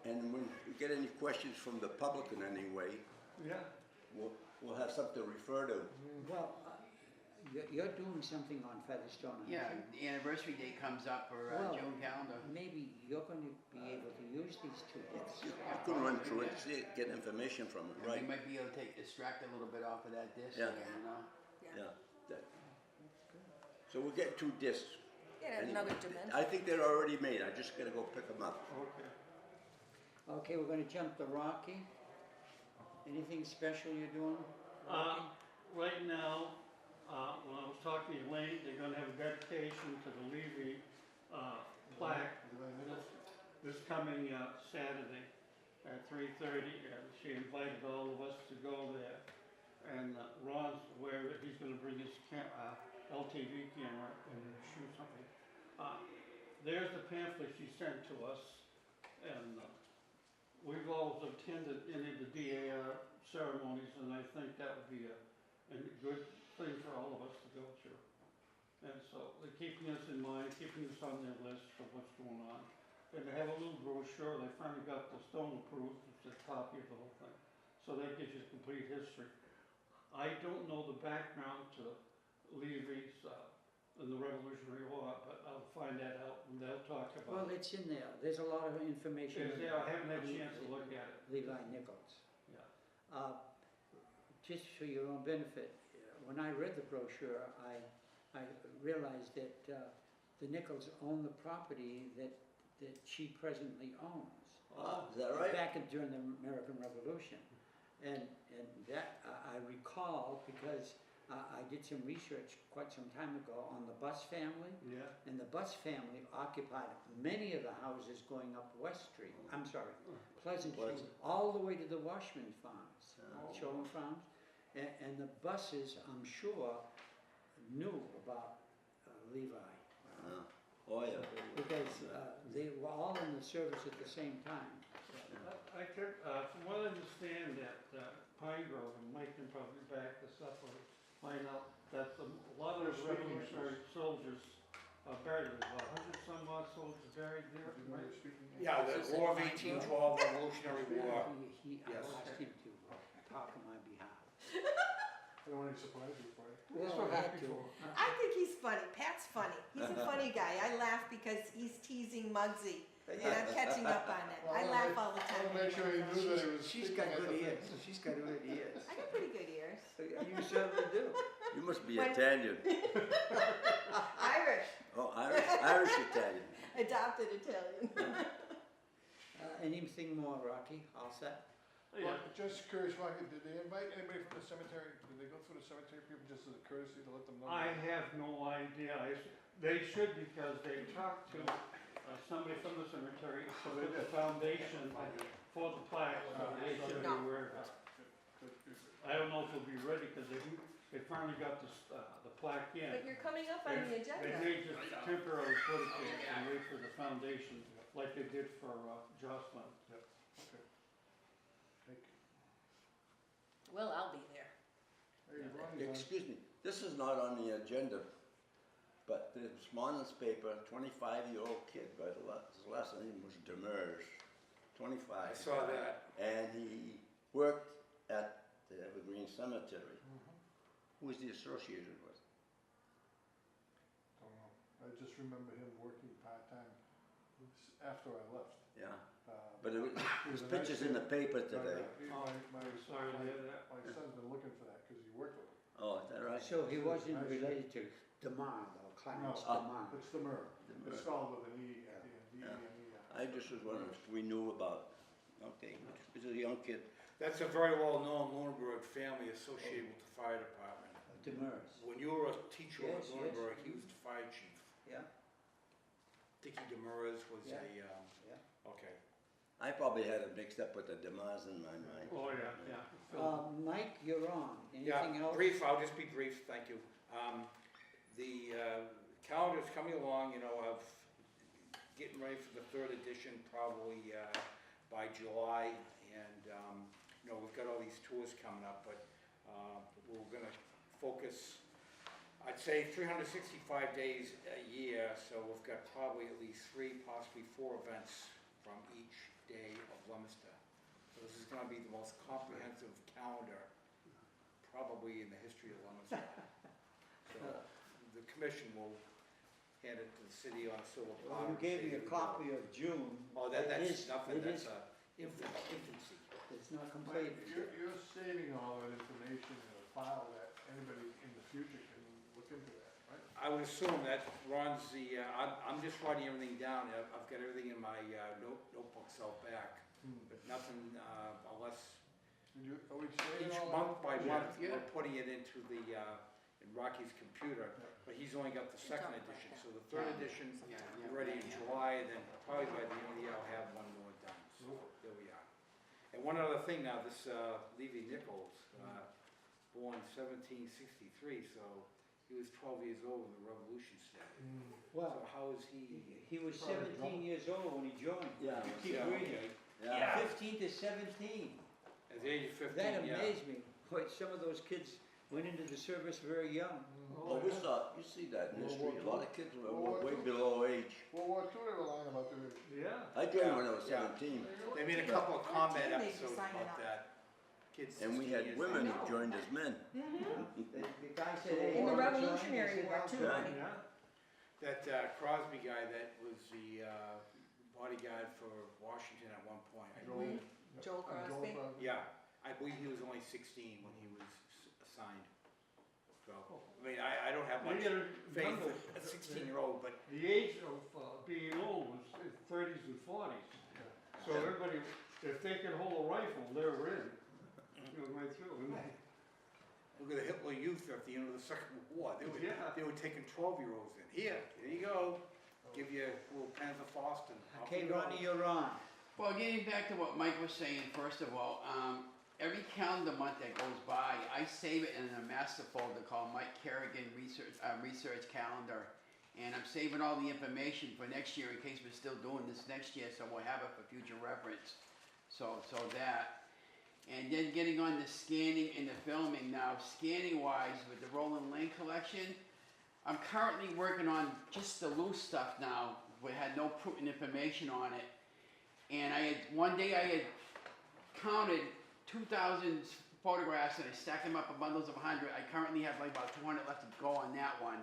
and when we get any questions from the public in any way, Yeah. we'll have something to refer to. Well, you're doing something on Featherstone, aren't Yeah, you? the anniversary date comes up for Well, June calendar. Maybe you're gonna be able to use these 2 bits. I could run through it, see it, get information from it, We right? might be able to extract a little bit off of that disc, Yeah. you know? Yeah. that- So we'll get 2 discs. Yeah, another dimension. I think they're already made, I just gotta go pick them up. Okay. Okay, we're gonna jump to Rocky. Anything special you're doing, Rocky? Right now, when I was talking to Elaine, they're gonna have a dedication to the Levy, plaque this coming, Saturday at 3:30, and she invited all of us to go there. And Ron's aware that he's gonna bring his LTV camera and shoot something. There's the pamphlet she sent to us, and we've always attended any of the DAR ceremonies, and I think that would be a good thing for all of us to go to. And so they're keeping us in mind, keeping us on their list of what's going on. And they have a little brochure, they finally got the stone approved, it's a copy of the whole thing. So that gives you complete history. I don't know the background to Levy's in the Revolutionary War, but I'll find that out and they'll talk Well, about it. it's in there. There's a lot of information. Is there? I haven't had a chance to look at it. Levi Nichols. Yeah. Just for your own benefit, when I read the brochure, I realized that the Nichols own the property that she presently owns. Is that right? Back during the American Revolution. And that I recall because I did some research quite some time ago on the Bus family. Yeah. And the Bus family occupied many of the houses going up West Street, Pleasant Street, Pleasant. all the way to the Washman Farms, Oh. Sherwin Farms. And the buses, I'm sure, knew about Levi. Oh, yeah. Because they were all in the service at the same time. I could, from what I understand, that Pine Grove, and Mike can probably back this up or find out, that a lot of the Revolutionary soldiers buried, about 100 some odd soldiers buried there, You know, right? you're speaking. Yeah, the War of 1812, Revolutionary War. I Yes. asked him to talk on my behalf. I don't want any surprises for you. Well, That's what I I'm had happy to. for. I think he's funny. Pat's funny. He's a funny guy. I laugh because he's teasing Muggsy, and I'm catching up on it. I laugh all the I time. wanna make sure he knew that he was She's speaking got at good the ears, thing. she's got good ears. I got pretty good ears. You certainly do. You must be When- Italian. Irish, Oh, Irish Italian. adopted Italian. Anything more, Rocky? All set? Well, just curious, Rocky, did they invite anybody from the cemetery? Did they go through the cemetery people just as a courtesy to let them know? I have no idea. They should because they talked to somebody from the cemetery for the foundation for the plaque. So they should be aware of that. I don't know if it'll be ready because they finally got the plaque in. But you're coming up on the They agenda. may just temporarily put it there and wait for the foundation like they did for Jocelyn. Okay. Thank you. Well, I'll be there. Hey, Ronnie's on. Excuse me, this is not on the agenda, but the Smon's paper, 25-year-old kid, right, his last name was Demers, 25. I saw that. And he worked at the Evergreen Cemetery. Who is he associated with? Don't know. I just remember him working part-time after I left. Yeah, Uh, but he his was a nice picture's in the kid. paper No, today. no, my Sorry to hear that. My son's been looking for that because he worked with him. Oh, is that right? So he wasn't Nice. related to DeMar, though, Clarence No. DeMar. It's the Mur. Demers. It's spelled with an E at the end, Yeah. D-E-M-E-R. I just was wondering if we knew about, okay, this is a young kid. That's a very well-known Lunenburg family associated with the fire department. Demers. When you were a teacher at Yes, yes. Lunenburg, he was the fire chief. Yeah, Dickie Demers was Yeah. a, okay. I probably had it mixed up with the Demars in my mind. Oh, yeah. Mike, you're on. Yeah, Anything else? brief, I'll just be brief, thank you. The calendar's coming along, you know, of getting ready for the third edition probably by July. And, you know, we've got all these tours coming up, but we're gonna focus, I'd say 365 days a year, so we've got probably at least 3, possibly 4 events from each day of Leominster. So this is gonna be the most comprehensive calendar probably in the history of Leominster. So the commission will hand it to the city on a silver Well, platter. you gave me Say, a "Here we copy go." of June. Oh, It that's is- nothing, it that's is- infancy. It's not Mike, complete. you're saving all that information in a file that anybody in the future can look into that, right? I would assume that Ron's the, I'm just writing everything down. I've got everything in my notebooks out back, but nothing unless Are we saving each all month by that? month, Yeah. we're putting it into the, in Rocky's computer, but he's only got the second edition. So the third edition, we're ready in July, and then probably by the end of the year, I'll have one more done. So there we are. And one other thing now, this Levy Nichols, born 1763, so he was 12 years old when the Revolution started. So Well, how is he? he was 17 years old when he joined. Yeah. You keep Yeah, reading. okay. Yeah. 15 to 17. At the age of 15, That yeah. amazed me. Boy, some of those kids went into the service very young. Oh, we saw, you see that in history, a lot of kids were World War way II. below age. World War II, they were lying about their age. Yeah. I joined when I was Yeah. 17, They made a couple of combat 14 maybe episodes signing about up. that. Kids and we 16 had years women old. who joined as men. The guy said, In hey, the you wanna join?" I Revolutionary said, War, "I'll too, join." honey. Yeah. That Crosby guy that was the bodyguard for Washington at one point. Joel Crosby. Yeah, I believe he was only 16 when he was assigned. So, I mean, I don't have Well, much you gotta faith remember, in a 16-year-old, but the age of being old was in 30s and 40s. So everybody, if they could hold a rifle, they were in. You know, right through. And look at the Hitler Youth at the end of the Second World War. Yeah. They were taking 12-year-olds in. Here you go. Give you a little Panzer Faust and off Okay, you go. Ronnie, you're on. Well, getting back to what Mike was saying, first of all, every calendar month that goes by, I save it in a master folder called Mike Kerrigan Research Calendar. And I'm saving all the information for next year in case we're still doing this next year, so we'll have it for future reference. So that. And then getting on the scanning and the filming. Now, scanning wise, with the Roland Lane collection, I'm currently working on just the loose stuff now. We had no proof and information on it. And one day I had counted 2,000 photographs and I stacked them up in bundles of 100. I currently have like about 200 left to go on that one.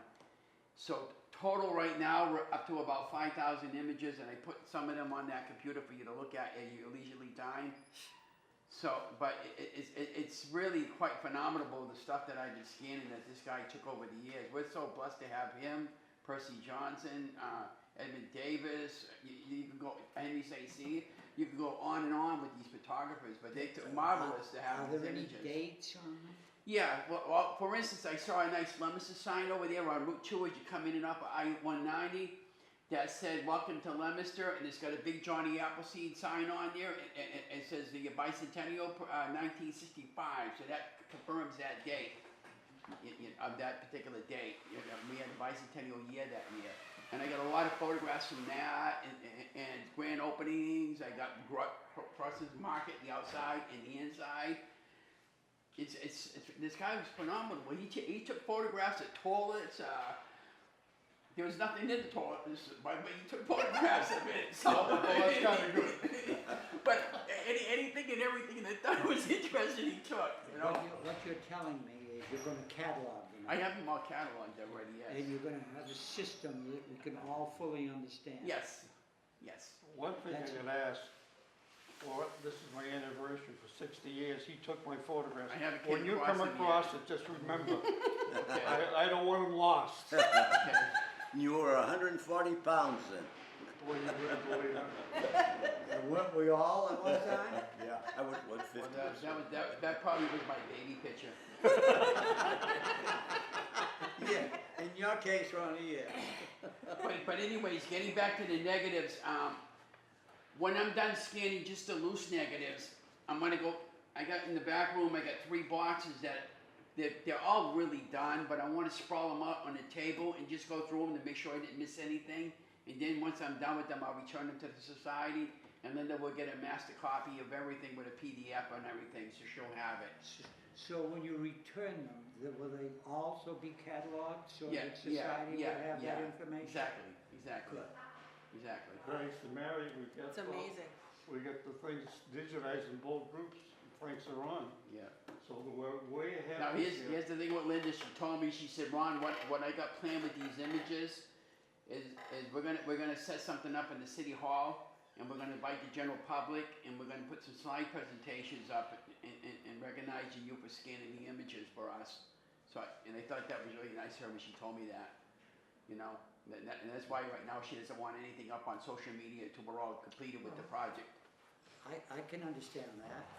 So total right now, we're up to about 5,000 images, and I put some of them on that computer for you to look at your leisurely time. So, but it's really quite phenomenal, the stuff that I've been scanning that this guy took over the years. We're so blessed to have him, Percy Johnson, Edmund Davis, you can go, Henry St. You can go on and on with these photographers, but they took marvelous to have these images. Are there any dates on them? Yeah, well, for instance, I saw a nice Leominster sign over there on Route 2 as you come in and up I-190 that said, "Welcome to Leominster," and it's got a big Johnny Appleseed sign on there, and it says the bicentennial 1965, so that confirms that date, of that particular date. We had the bicentennial year that year. And I got a lot of photographs from that, and grand openings. I got Cross's Market, the outside and the inside. This guy was phenomenal. He took photographs of toilets. There was nothing in the toilet, but he took photographs of it. So that's kind of good. But anything and everything that thought was interesting, he took. You know. What you're telling me is you're going to catalog them. I have them all cataloged already. Yes. And you're going to have a system that we can all fully understand. Yes. Yes. One thing I could ask, well, this is my anniversary for 60 years, he took my photographs. I have a kid When you come across it, just remember, Okay. I don't want them lost. Okay. You were 140 pounds then. Boy, you wouldn't believe it. And weren't we all at one time? Yeah. I was 150. Well, that probably was my baby picture. Yeah, in your case, Ronnie, yeah. But anyways, getting back to the negatives, when I'm done scanning just the loose negatives, I'm gonna go, I got in the back room, I got 3 boxes that they're all really done, but I wanna sprawl them up on the table and just go through them to make sure I didn't miss anything. And then once I'm done with them, I'll return them to the society, and then they will get a master copy of everything with a PDF and everything, so she'll have it. So when you return them, will they also be cataloged so Yeah, that society will have yeah, that information? Exactly. Good. Exactly. Thanks to Mary, we got, It's amazing. we got the things digitized in both groups. Thanks are on. Yeah. So we're way ahead. Now this year. here's the thing with Linda. She told me, she said, "Ron, what I got planned with these images is we're gonna set something up in the city hall, and we're gonna invite the general public, and we're gonna put some slide presentations up and recognizing you for scanning the images for us." So and I thought that was really nice of her when she told me that. You know, and that's why right now she doesn't want anything up on social media until we're all completed with the project. I can understand that.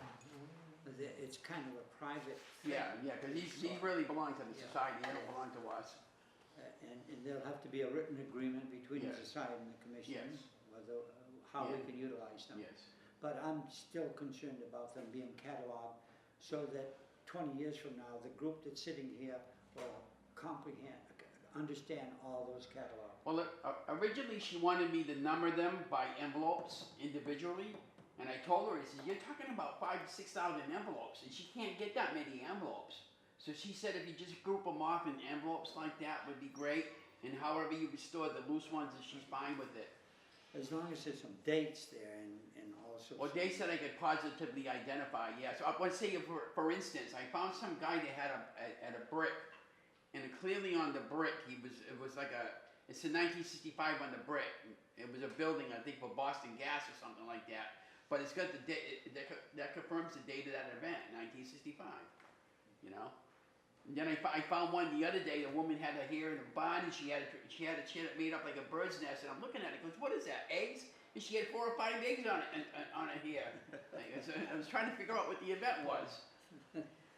It's kind of a private thing. Yeah, because these really belong to the Yeah. society. They don't belong to us. And there'll have to be a written agreement between the Yes. society and the commission, Yes. whether, how we Yeah. can utilize them. Yes. But I'm still concerned about them being cataloged so that 20 years from now, the group that's sitting here will understand all those catalogs. Well, originally she wanted me to number them by envelopes individually, and I told her, I said, "You're talking about 5,000 to 6,000 envelopes, and she can't get that many envelopes." So she said, if you just group them off in envelopes like that would be great, and however you restore the loose ones, she's fine with it. As long as there's some dates there and also. Well, they said I could positively identify, yeah. So let's say, for instance, I found some guy that had a brick, and clearly on the brick, it was like it said 1965 on the brick. It was a building, I think, for Boston Gas or something like that. But it's got the date, that confirms the date of that event, 1965, you know? And then I found one the other day. The woman had her hair in a bun, and she had a chin made up like a bird's nest. And I'm looking at it, goes, "What is that? Eggs?" And she had 4 or 5 eggs on it on her hair. So I was trying to figure out what the event was.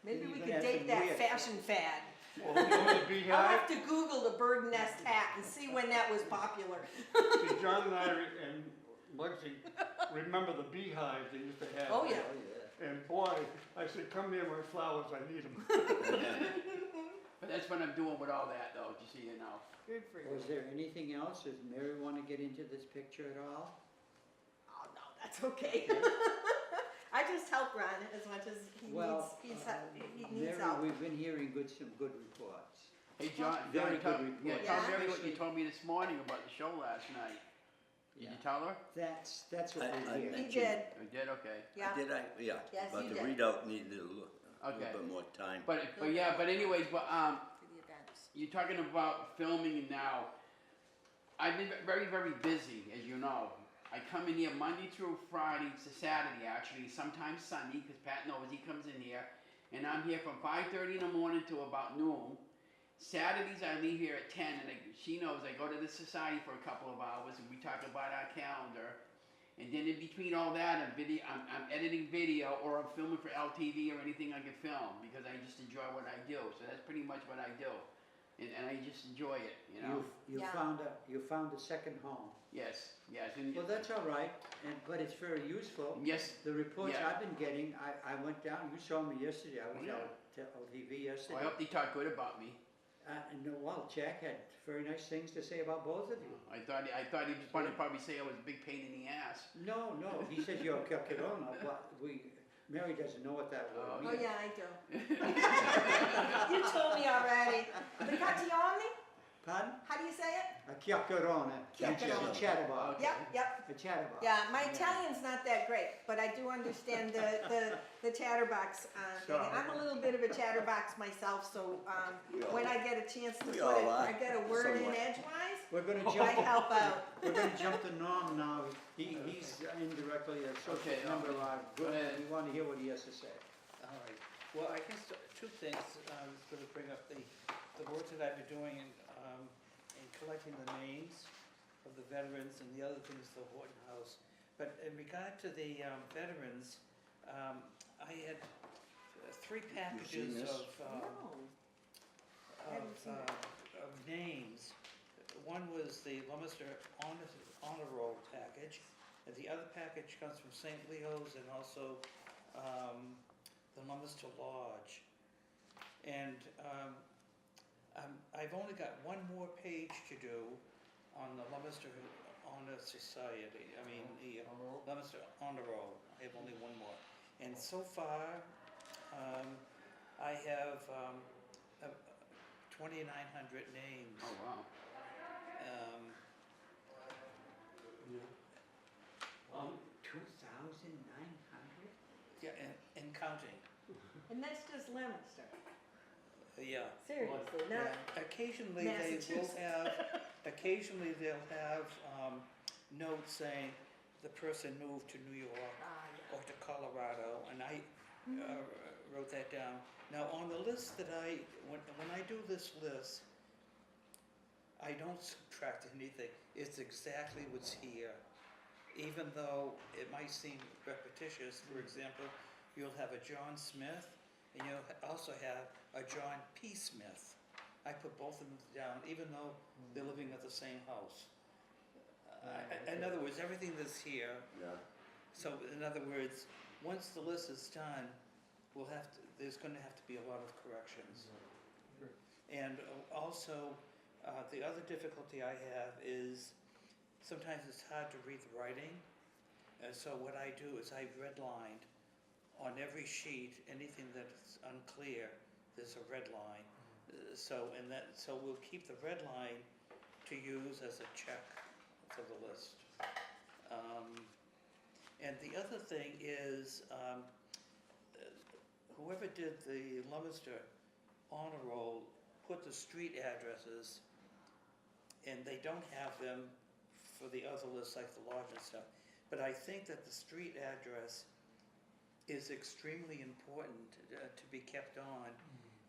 Maybe You're we gonna could have date some that weird- fashion fad. Well, you know the I'll beehive? have to Google the bird nest hat and see when that was popular. See, John and I and Muggsy remember the beehives they used to have. Oh, yeah. And boy, I said, "Come near my flowers, I need them." But that's what I'm doing with all that, though, just so you know. Good for you. Was there anything else? Does Mary want to get into this picture at all? Oh, no, that's okay. I just help Ron as much as he Well, needs Mary, help. we've been hearing some good reports. Hey, John, Very tell, good yeah, report. tell Yeah. Mary what you told me this morning about the show last night. Did you tell her? That's what I we hear. He mentioned- did, You did, okay. yeah. Did I? Yeah. Yes, But you the did. readout needed a little Okay. bit more time. But yeah, but anyways, but For the events. you're talking about filming now. I've been very, very busy, as you know. I come in here Monday through Friday to Saturday, actually, sometimes Sunday, because Pat knows he comes in here. And I'm here from 5:30 in the morning to about noon. Saturdays I leave here at 10, and she knows I go to the society for a couple of hours, and we talk about our calendar. And then in between all that, I'm editing video, or I'm filming for LTV or anything I can film, because I just enjoy what I do. So that's pretty much what I do. And I just enjoy it, you know? You Yeah. found a second home. Yes, yes. And Well, that's all right, but it's very useful. yes, The reports Yeah. I've been getting, I went down, you saw me yesterday, I was Yeah. out at LTV well, I yesterday. hope they talk good about me. And well, Jack had very nice things to say about both of you. I thought he was going to probably say I was a big pain in the ass. No, he says you're a Calcirona, but Mary doesn't know what that Oh, word Oh, means. yeah, I do. You told me already. Bricationi? Pardon? How do you say it? A Chiacchierone. Chiacchierone. A chatterbox. Yep, yep. A chatterbox. Yeah, my Italian's not that great, but I do understand the chatterbox thing. And I'm a little bit of a chatterbox myself, so when I get a chance to We put all I are, get a word in somewhat. edgewise, We're gonna I jump, help out. we're gonna jump to Norm now. He's indirectly a Okay, associate member of our go group. ahead. We wanna hear what he has to say. All right. Well, I guess two things. I was going to bring up the work that I've been doing in collecting the names of the veterans, and the other thing is the Horton House. But in regard to the veterans, I had 3 packages this? of No. haven't seen it. of names. One was the Leominster Honor Roll package, and the other package comes from St. Leo's and also the Leominster Lodge. And I've only got one more page to do on the Leominster Honor Society, the Leominster Honor Roll. I have only one more. And so far, I have 2,900 names. Oh, wow. Um, 2,900? Yeah, and counting. And that's just Leominster. Yeah. Seriously, not Yeah. Occasionally they will Massachusetts. occasionally they'll have notes saying the person moved to New York or to Colorado, and I wrote that down. Now on the list that when I do this list, I don't subtract anything. It's exactly what's here. Even though it might seem repetitious, for example, you'll have a John Smith, and you'll also have a John P. Smith. I put both of them down, even though they're living at the same house. In other words, everything that's here. Yeah. So in other words, once the list is done, there's going to have to be a lot of corrections. And also, the other difficulty I have is sometimes it's hard to read the writing. And so what I do is I redlined on every sheet, anything that's unclear, there's a red line. So we'll keep the red line to use as a check for the list. And the other thing is, whoever did the Leominster Honor Roll put the street addresses, and they don't have them for the other lists like the lodge and stuff. But I think that the street address is extremely important to be kept on,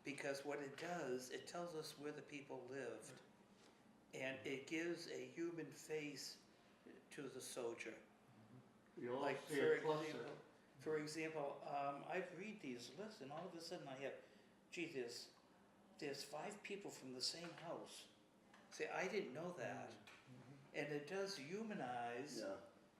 because what it does, it tells us where the people lived, and it gives a human face to the soldier. You always Like see a cluster. for example, I read these lists, and all of a sudden I have, gee, there's 5 people from the same house. See, I didn't know that, and it does humanize. Yeah.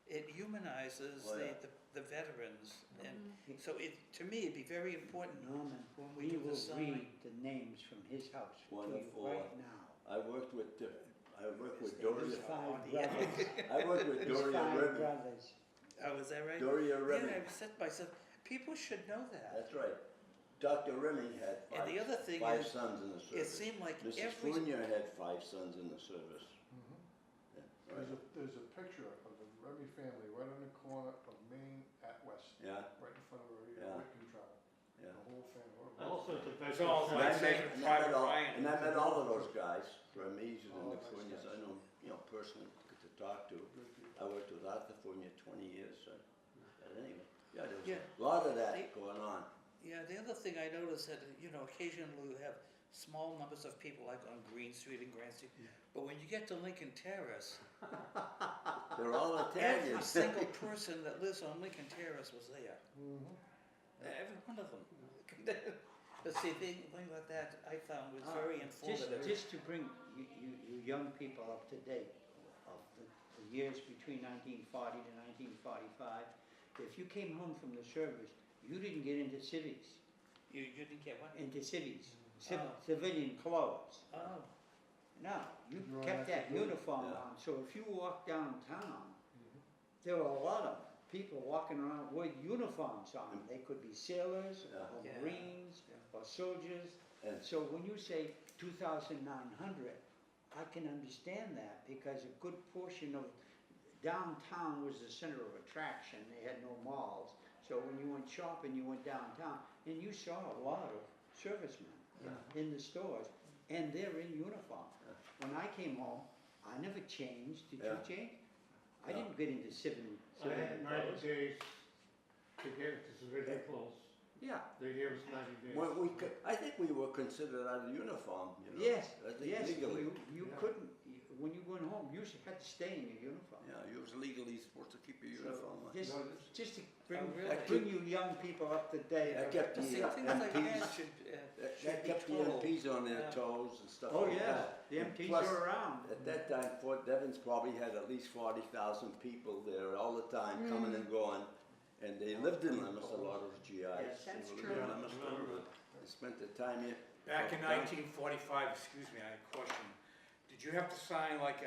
It humanizes Oh, yeah. the veterans, and so to me it'd be very important Norman, when we we do will the sign. read the names from his house to you Wonderful. right now. I worked with His Doria. 5 brothers. I worked with His Doria 5 Remy. brothers. Oh, is that right? Doria Remy. Yeah, I said to myself, people should know that. That's right. Dr. Remy had And the other thing five is, sons in the it service. seemed like Mrs. every, Fournier had 5 sons in the service. Yeah, right. There's a picture of the Remy family right on the corner of Main at West, Yeah, right in front of where Yeah. Rick can travel. yeah. The whole family. What a Also, blessing. the It's all And like I saving met Private all, Ryan. and I met all of those guys, Remy's and Oh, the nice Fourniers, guys. I know, personally, good to talk to. Good people. I worked with Arthur Fournier 20 years, so, but anyway, yeah, there was Yeah. a lot of that They- going on. yeah, the other thing I noticed that, occasionally you have small numbers of people like on Green Street and Grand Street. But when you get to Lincoln Terrace, They're all every Italians. single person that lives on Lincoln Terrace was there. Mhm. Every one of them. But see, things like that I found was very informative. Just to bring you young people up to date of the years between 1940 to 1945, if you came home from the service, you didn't get into civvies, You didn't get one? into civvies, Oh. civilian clothes. Oh, No, you You were kept that active duty. uniform Yeah. on, so if you walked downtown, Mhm. there were a lot of people walking around with uniforms on. They could be sailors, Yeah. or Yeah. Marines, or soldiers. And So when you say 2,900, I can understand that because a good portion of downtown was the center of attraction. They had no malls. So when you went shopping, you went downtown and you saw a lot of servicemen in the stores and they're in uniform. When I came home, I never changed. Did you Yeah. change? I No. didn't get into civilian I had 90 clothes. days to get into civilian clothes. Yeah. They gave us 90 days. well, I think we were considered out of uniform, Yes, I think yes, legally. you Yeah. couldn't, when you went home, you had to stay in your uniform. Yeah, you was legally supposed to keep your So, uniform on. Just, No, just to really? bring you young people up to date. That kept but the see, things like that MPs, should, that should be kept the told. MPs on their Yeah. toes and stuff Oh, like yeah, that. the And MPs plus, are around. At that time, Fort Devens probably had at least 40,000 people there all the time, coming and going. And they lived in Leominster, a lot of GIs. Yes, They that's lived true. in Leominster. They spent their time here. Back in From 1945, excuse me, I had a question. Did you have to sign like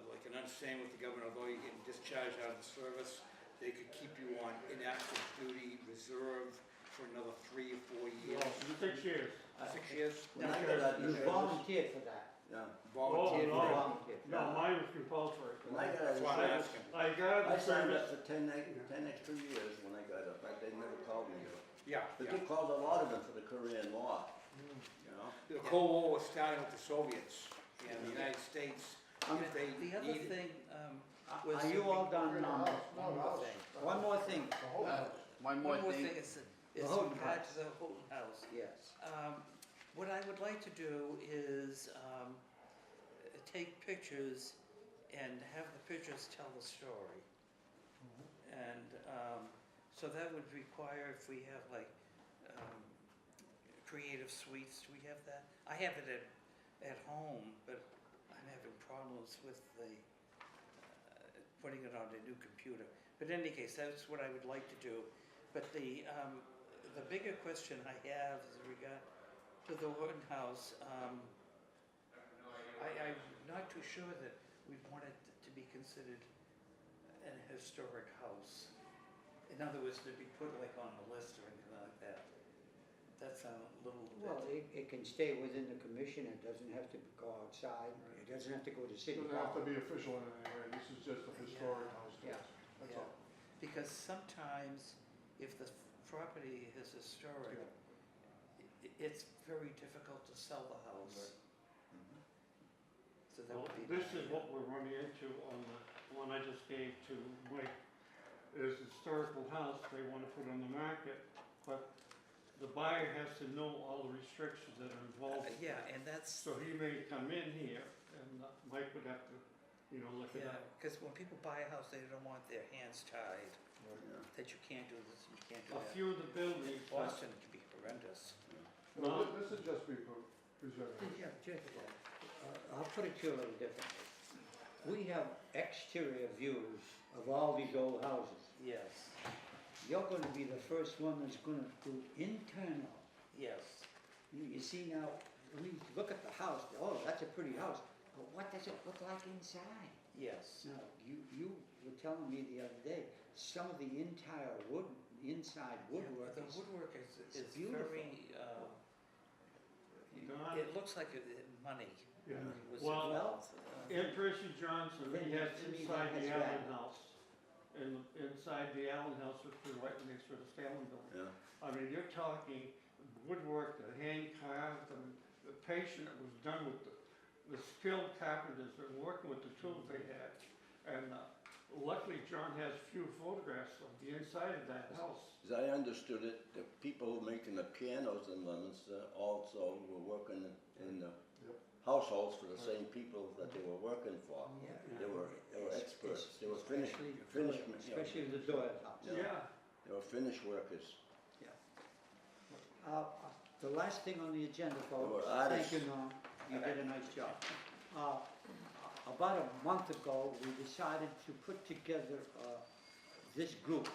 like an understanding with the government, although you're getting discharged out of the service, they could keep you on inactive duty reserve for another 3 or 4 years? 6 years. 6 years? When I got out of You the service, volunteered for that. yeah, Volunteer? Oh, no. Volunteered. No, mine was compulsory. when I got out That's of why the I'm service, asking. I got out I of the signed up service. for 10 extra years when I got up, but they never called me. Yeah, But yeah. they called a lot of them for the Korean War, you know? The Cold War was starting with the Soviets, and the United States, if they The other needed. thing, was. Are you all done The now? house, no, One the more house. thing. The One house. more thing. The whole house. One more thing. is in Houghton regard House. to the Houghton House. Yes. What I would like to do is take pictures and have the pictures tell the story. And so that would require if we have like creative suites, do we have that? I have it at home, but I'm having problems with the putting it on a new computer. But in any case, that's what I would like to do. But the bigger question I have is in regard to the Horton House. I'm not too sure that we want it to be considered an historic house. In other words, to be put like on a list or anything like that. That's a little Well, bit. it can stay within the commission. It doesn't have to go outside. It doesn't have to go to city Doesn't have to hall. be official in any way, this is just a historic house, to Yeah. us. That's Yeah. all. Because sometimes if the property is historic, it's very difficult to sell the house. So that Well, would be. this my, is what we're running into on the one I just gave to Mike. Is historical house, they wanna put on the market, but the buyer has to know all the restrictions that are involved. with Yeah, that. and that's, So he may come in here and Mike would have to, look it yeah, up. because when people buy a house, they don't want their hands tied, Yeah. that you can't do this, and you can't do A that. few of the buildings, Boston can be horrendous. Well, this would just be presented. Yeah, just, I'll put it to you a little differently. We have exterior views of all these old houses. Yes, You're gonna be the first one that's gonna do internal. yes. You see now, when you look at the house, oh, that's a pretty house, but what does it look like inside? Yes. Now, you were telling me the other day, some of the inside Yeah, woodwork the is woodwork is it's very it looks like money Yeah. was Well, involved. in Percy Johnson, he has To me, inside that the has Allen value. House. And inside the Allen House, which is right next to the Salem building. Yeah. I mean, you're talking woodwork, the hand carved, and the patient that was done with the skilled carpenters that were working with the tools they had. And luckily, John has few photographs of the inside of that house. As I understood it, the people who were making the pianos in Leominster also were working in the households for the same people that they were working for. Yeah. They were experts, they were finished, Especially the Doyle house. Yeah. They were finished workers. The last thing on the agenda, folks, were artists. thank you, Norm, you did a nice job. About a month ago, we decided to put together, this group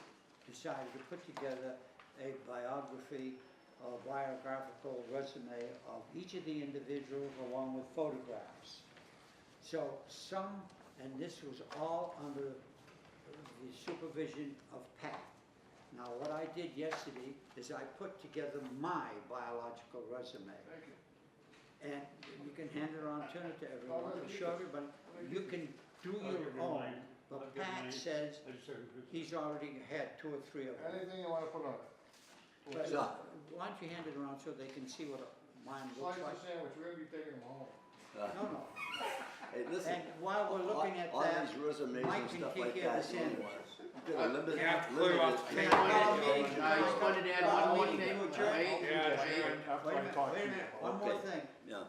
decided to put together a biography, a biographical resume of each of the individuals along with photographs. So and this was all under the supervision of Pat. Now, what I did yesterday is I put together my biological resume. Thank you. And you can hand it around, turn it to everyone, let me show everybody, you can do I'll your give you own. mine. But I'll give Pat mine. says I just haven't visited. he's already had 2 or 3 of them. Anything you wanna put on it? But So- why don't you hand it around so they can see what mine looks Slice like? of sandwich, we're gonna be taking them home. No. Hey, listen. And while we're looking at all that, these resumes Mike and can stuff take like care of that. the sandwich. You got a limited, Yeah, clear up. Can I I call a meeting? just wanted to add one more thing, Meeting to adjourn? wait, Yeah, wait. Wait a minute, one more Okay. thing. Yeah.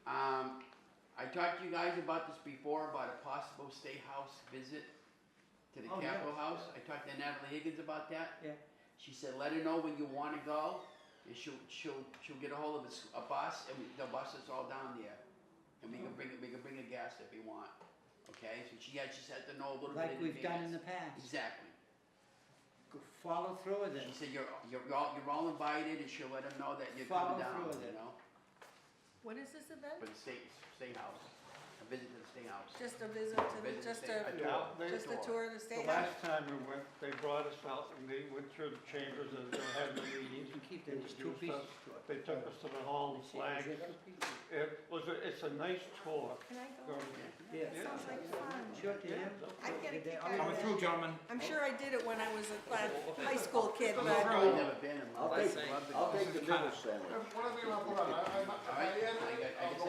I talked to you guys about this before, about a possible state house visit to the Oh, yeah. Capitol House. I talked to Natalie Higgins about that. Yeah. She said, let her know when you wanna go, and she'll get a hold of a bus, and the bus is all down there. And we can bring a guest if we want, okay? So she just had to know a little bit Like in we've done in the advance. past. Exactly. Follow through with it. She said, you're all invited, and she'll let them know that you're Follow coming down, through with you it. know? What is this event? For the state house, a visit to the state house. Just a visit to, Visit just state- a, Yeah, just a tour of the The state house? last time we went, they brought us out and they went through the chambers and they had the You meetings. can keep those 2 pieces to it. They took us to the hall of See, flags. is it 2 pieces? It's a nice tour. Can I go? Yeah. That sounds like fun. Sure, Tim. I'm gonna Did they- kick I mean, out Coming of through, gentlemen. I'm sure I did it when I was a high school kid, I've but never been in I'll love. take the middle sandwich. Whatever you wanna put on, All right, I got I'll go